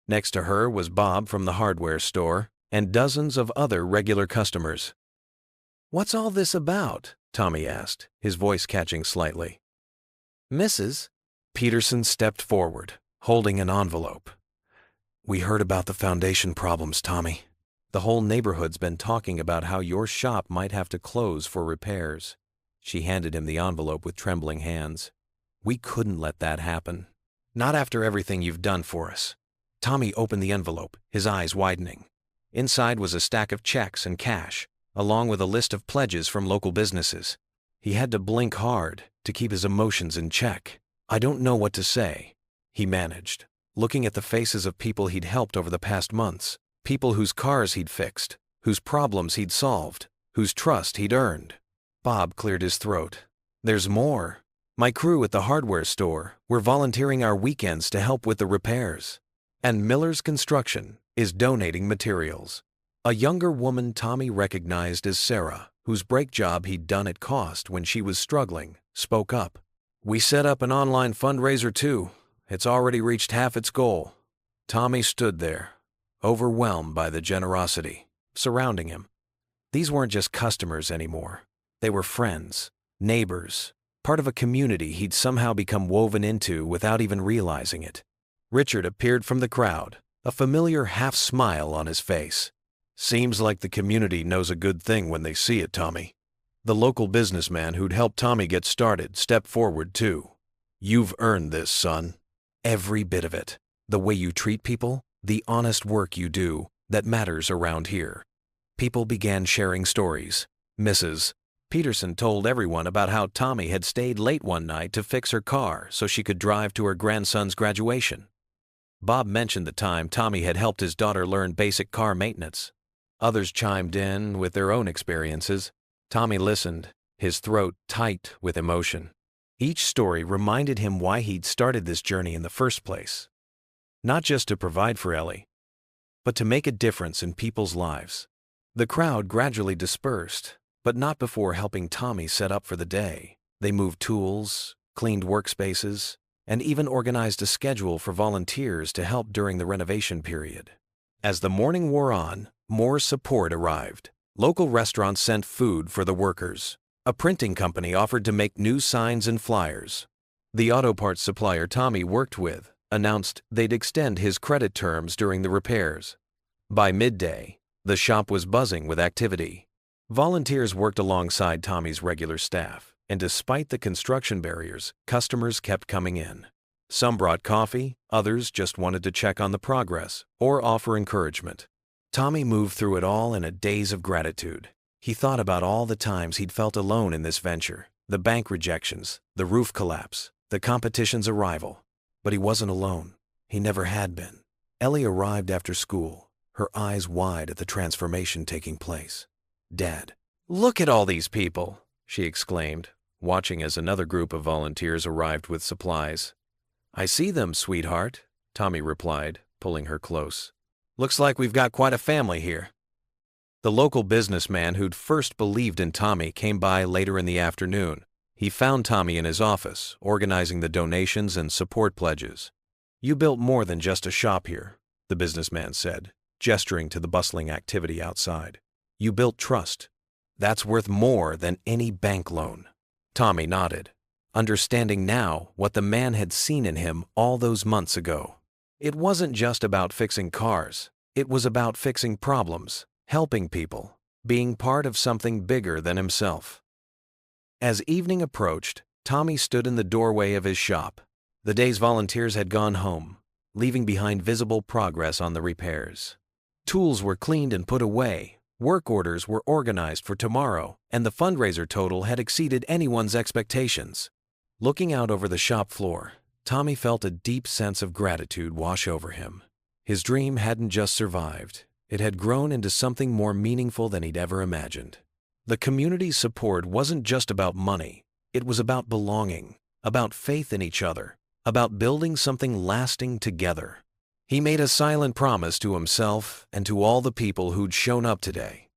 Next to her was Bob from the hardware store, and dozens of other regular customers. "What's all this about?" Tommy asked, his voice catching slightly. "Mrs." Peterson stepped forward, holding an envelope. "We heard about the foundation problems, Tommy. The whole neighborhood's been talking about how your shop might have to close for repairs." She handed him the envelope with trembling hands. "We couldn't let that happen. Not after everything you've done for us." Tommy opened the envelope, his eyes widening. Inside was a stack of checks and cash, along with a list of pledges from local businesses. He had to blink hard to keep his emotions in check. "I don't know what to say," he managed, looking at the faces of people he'd helped over the past months, people whose cars he'd fixed, whose problems he'd solved, whose trust he'd earned. Bob cleared his throat. "There's more. My crew at the hardware store, we're volunteering our weekends to help with the repairs. And Miller's Construction is donating materials." A younger woman Tommy recognized as Sarah, whose brake job he'd done at cost when she was struggling, spoke up. "We set up an online fundraiser too. It's already reached half its goal." Tommy stood there, overwhelmed by the generosity surrounding him. These weren't just customers anymore. They were friends, neighbors, part of a community he'd somehow become woven into without even realizing it. Richard appeared from the crowd, a familiar half-smile on his face. "Seems like the community knows a good thing when they see it, Tommy." The local businessman who'd helped Tommy get started stepped forward too. "You've earned this, son. Every bit of it. The way you treat people, the honest work you do, that matters around here." People began sharing stories. Mrs. Peterson told everyone about how Tommy had stayed late one night to fix her car so she could drive to her grandson's graduation. Bob mentioned the time Tommy had helped his daughter learn basic car maintenance. Others chimed in with their own experiences. Tommy listened, his throat tight with emotion. Each story reminded him why he'd started this journey in the first place. Not just to provide for Ellie, but to make a difference in people's lives. The crowd gradually dispersed, but not before helping Tommy set up for the day. They moved tools, cleaned workspaces, and even organized a schedule for volunteers to help during the renovation period. As the morning wore on, more support arrived. Local restaurants sent food for the workers. A printing company offered to make new signs and flyers. The auto parts supplier Tommy worked with announced they'd extend his credit terms during the repairs. By midday, the shop was buzzing with activity. Volunteers worked alongside Tommy's regular staff, and despite the construction barriers, customers kept coming in. Some brought coffee, others just wanted to check on the progress or offer encouragement. Tommy moved through it all in a daze of gratitude. He thought about all the times he'd felt alone in this venture, the bank rejections, the roof collapse, the competition's arrival. But he wasn't alone. He never had been. Ellie arrived after school, her eyes wide at the transformation taking place. "Dad, look at all these people," she exclaimed, watching as another group of volunteers arrived with supplies. "I see them, sweetheart," Tommy replied, pulling her close. "Looks like we've got quite a family here." The local businessman who'd first believed in Tommy came by later in the afternoon. He found Tommy in his office, organizing the donations and support pledges. "You built more than just a shop here," the businessman said, gesturing to the bustling activity outside. "You built trust. That's worth more than any bank loan." Tommy nodded, understanding now what the man had seen in him all those months ago. It wasn't just about fixing cars. It was about fixing problems, helping people, being part of something bigger than himself. As evening approached, Tommy stood in the doorway of his shop. The day's volunteers had gone home, leaving behind visible progress on the repairs. Tools were cleaned and put away, work orders were organized for tomorrow, and the fundraiser total had exceeded anyone's expectations. Looking out over the shop floor, Tommy felt a deep sense of gratitude wash over him. His dream hadn't just survived. It had grown into something more meaningful than he'd ever imagined. The community's support wasn't just about money. It was about belonging, about faith in each other, about building something lasting together. He made a silent promise to himself and to all the people who'd shown up today.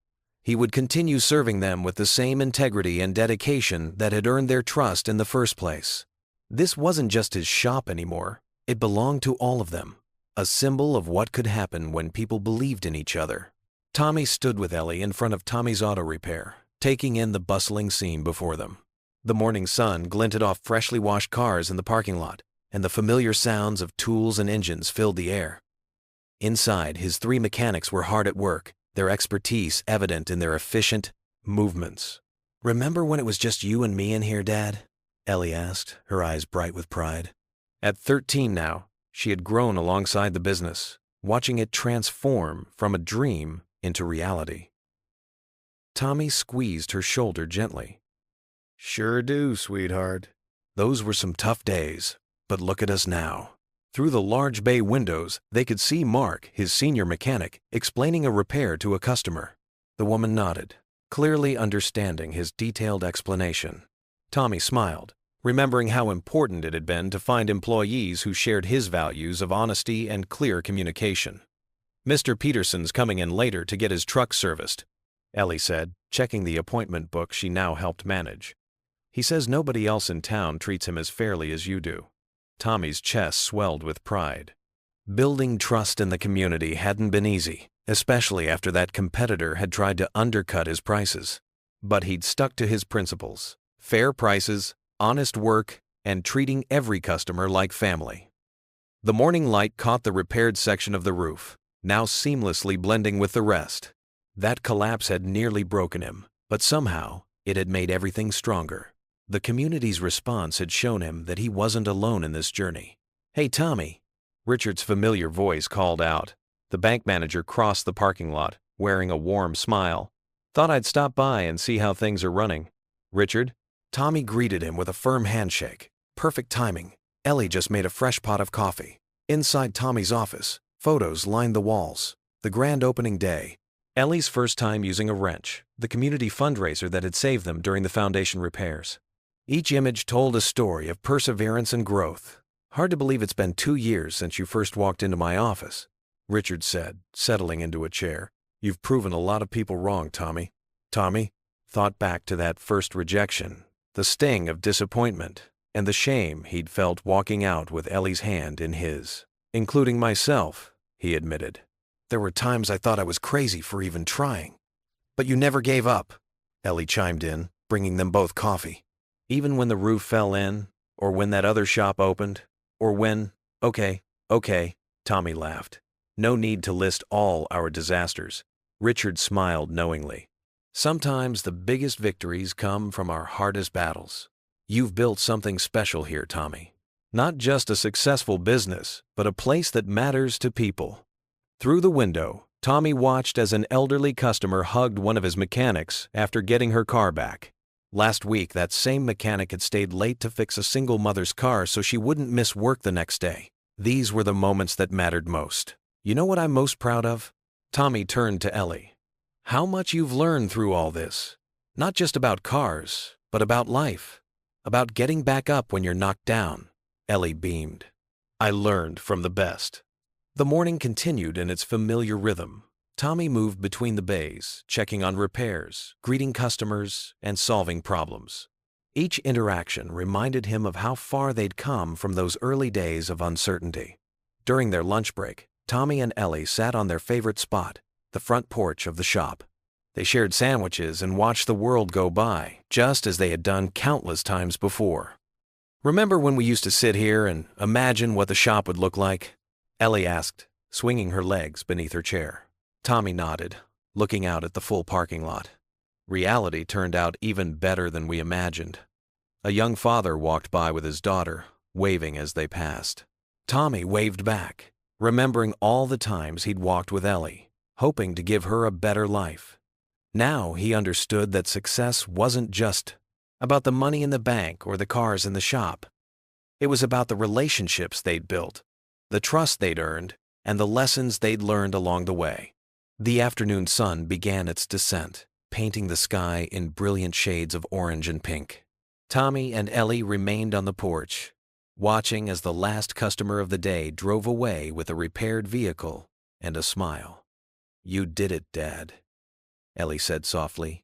He would continue serving them with the same integrity and dedication that had earned their trust in the first place. This wasn't just his shop anymore. It belonged to all of them, a symbol of what could happen when people believed in each other. Tommy stood with Ellie in front of Tommy's Auto Repair, taking in the bustling scene before them. The morning sun glinted off freshly washed cars in the parking lot, and the familiar sounds of tools and engines filled the air. Inside, his three mechanics were hard at work, their expertise evident in their efficient movements. "Remember when it was just you and me in here, Dad?" Ellie asked, her eyes bright with pride. At 13 now, she had grown alongside the business, watching it transform from a dream into reality. Tommy squeezed her shoulder gently. "Sure do, sweetheart. Those were some tough days, but look at us now." Through the large bay windows, they could see Mark, his senior mechanic, explaining a repair to a customer. The woman nodded, clearly understanding his detailed explanation. Tommy smiled, remembering how important it had been to find employees who shared his values of honesty and clear communication. "Mr. Peterson's coming in later to get his truck serviced," Ellie said, checking the appointment book she now helped manage. "He says nobody else in town treats him as fairly as you do." Tommy's chest swelled with pride. Building trust in the community hadn't been easy, especially after that competitor had tried to undercut his prices. But he'd stuck to his principles: fair prices, honest work, and treating every customer like family. The morning light caught the repaired section of the roof, now seamlessly blending with the rest. That collapse had nearly broken him, but somehow it had made everything stronger. The community's response had shown him that he wasn't alone in this journey. "Hey, Tommy," Richard's familiar voice called out. The bank manager crossed the parking lot, wearing a warm smile. "Thought I'd stop by and see how things are running." "Richard?" Tommy greeted him with a firm handshake. Perfect timing. Ellie just made a fresh pot of coffee. Inside Tommy's office, photos lined the walls. The grand opening day. Ellie's first time using a wrench, the community fundraiser that had saved them during the foundation repairs. Each image told a story of perseverance and growth. "Hard to believe it's been 2 years since you first walked into my office," Richard said, settling into a chair. "You've proven a lot of people wrong, Tommy." Tommy thought back to that first rejection, the sting of disappointment, and the shame he'd felt walking out with Ellie's hand in his. "Including myself," he admitted. "There were times I thought I was crazy for even trying." "But you never gave up," Ellie chimed in, bringing them both coffee. "Even when the roof fell in, or when that other shop opened, or when—" Okay, Tommy laughed. "No need to list all our disasters." Richard smiled knowingly. "Sometimes the biggest victories come from our hardest battles. You've built something special here, Tommy. Not just a successful business, but a place that matters to people. Through the window, Tommy watched as an elderly customer hugged one of his mechanics after getting her car back. Last week, that same mechanic had stayed late to fix a single mother's car so she wouldn't miss work the next day. These were the moments that mattered most. You know what I'm most proud of? Tommy turned to Ellie. How much you've learned through all this. Not just about cars, but about life. About getting back up when you're knocked down. Ellie beamed. I learned from the best. The morning continued in its familiar rhythm. Tommy moved between the bays, checking on repairs, greeting customers, and solving problems. Each interaction reminded him of how far they'd come from those early days of uncertainty. During their lunch break, Tommy and Ellie sat on their favorite spot, the front porch of the shop. They shared sandwiches and watched the world go by, just as they had done countless times before. Remember when we used to sit here and imagine what the shop would look like? Ellie asked, swinging her legs beneath her chair. Tommy nodded, looking out at the full parking lot. Reality turned out even better than we imagined. A young father walked by with his daughter, waving as they passed. Tommy waved back, remembering all the times he'd walked with Ellie, hoping to give her a better life. Now he understood that success wasn't just about the money in the bank or the cars in the shop. It was about the relationships they'd built, the trust they'd earned, and the lessons they'd learned along the way. The afternoon sun began its descent, painting the sky in brilliant shades of orange and pink. Tommy and Ellie remained on the porch, watching as the last customer of the day drove away with a repaired vehicle and a smile. You did it, Dad, Ellie said softly,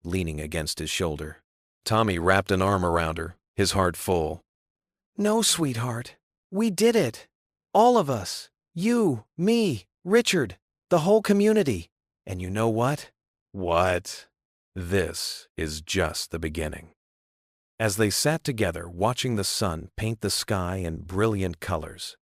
leaning against his shoulder. Tommy wrapped an arm around her, his heart full. No, sweetheart. We did it. All of us. You, me, Richard, the whole community. And you know what? What? This is just the beginning. As they sat together watching the sun paint the sky in brilliant colors,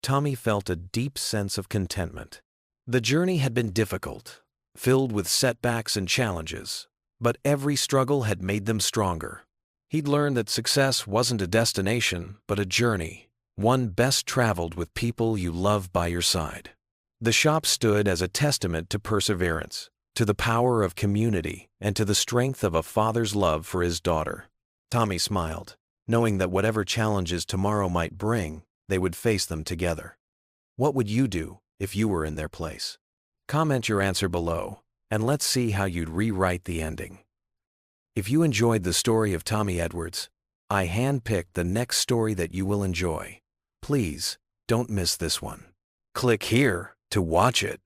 Tommy felt a deep sense of contentment. The journey had been difficult, filled with setbacks and challenges, but every struggle had made them stronger. He'd learned that success wasn't a destination, but a journey, one best traveled with people you love by your side. The shop stood as a testament to perseverance, to the power of community, and to the strength of a father's love for his daughter. Tommy smiled, knowing that whatever challenges tomorrow might bring, they would face them together. What would you do if you were in their place? Comment your answer below, and let's see how you'd rewrite the ending. If you enjoyed the story of Tommy Edwards, I handpicked the next story that you will enjoy. Please, don't miss this one. Click here to watch it.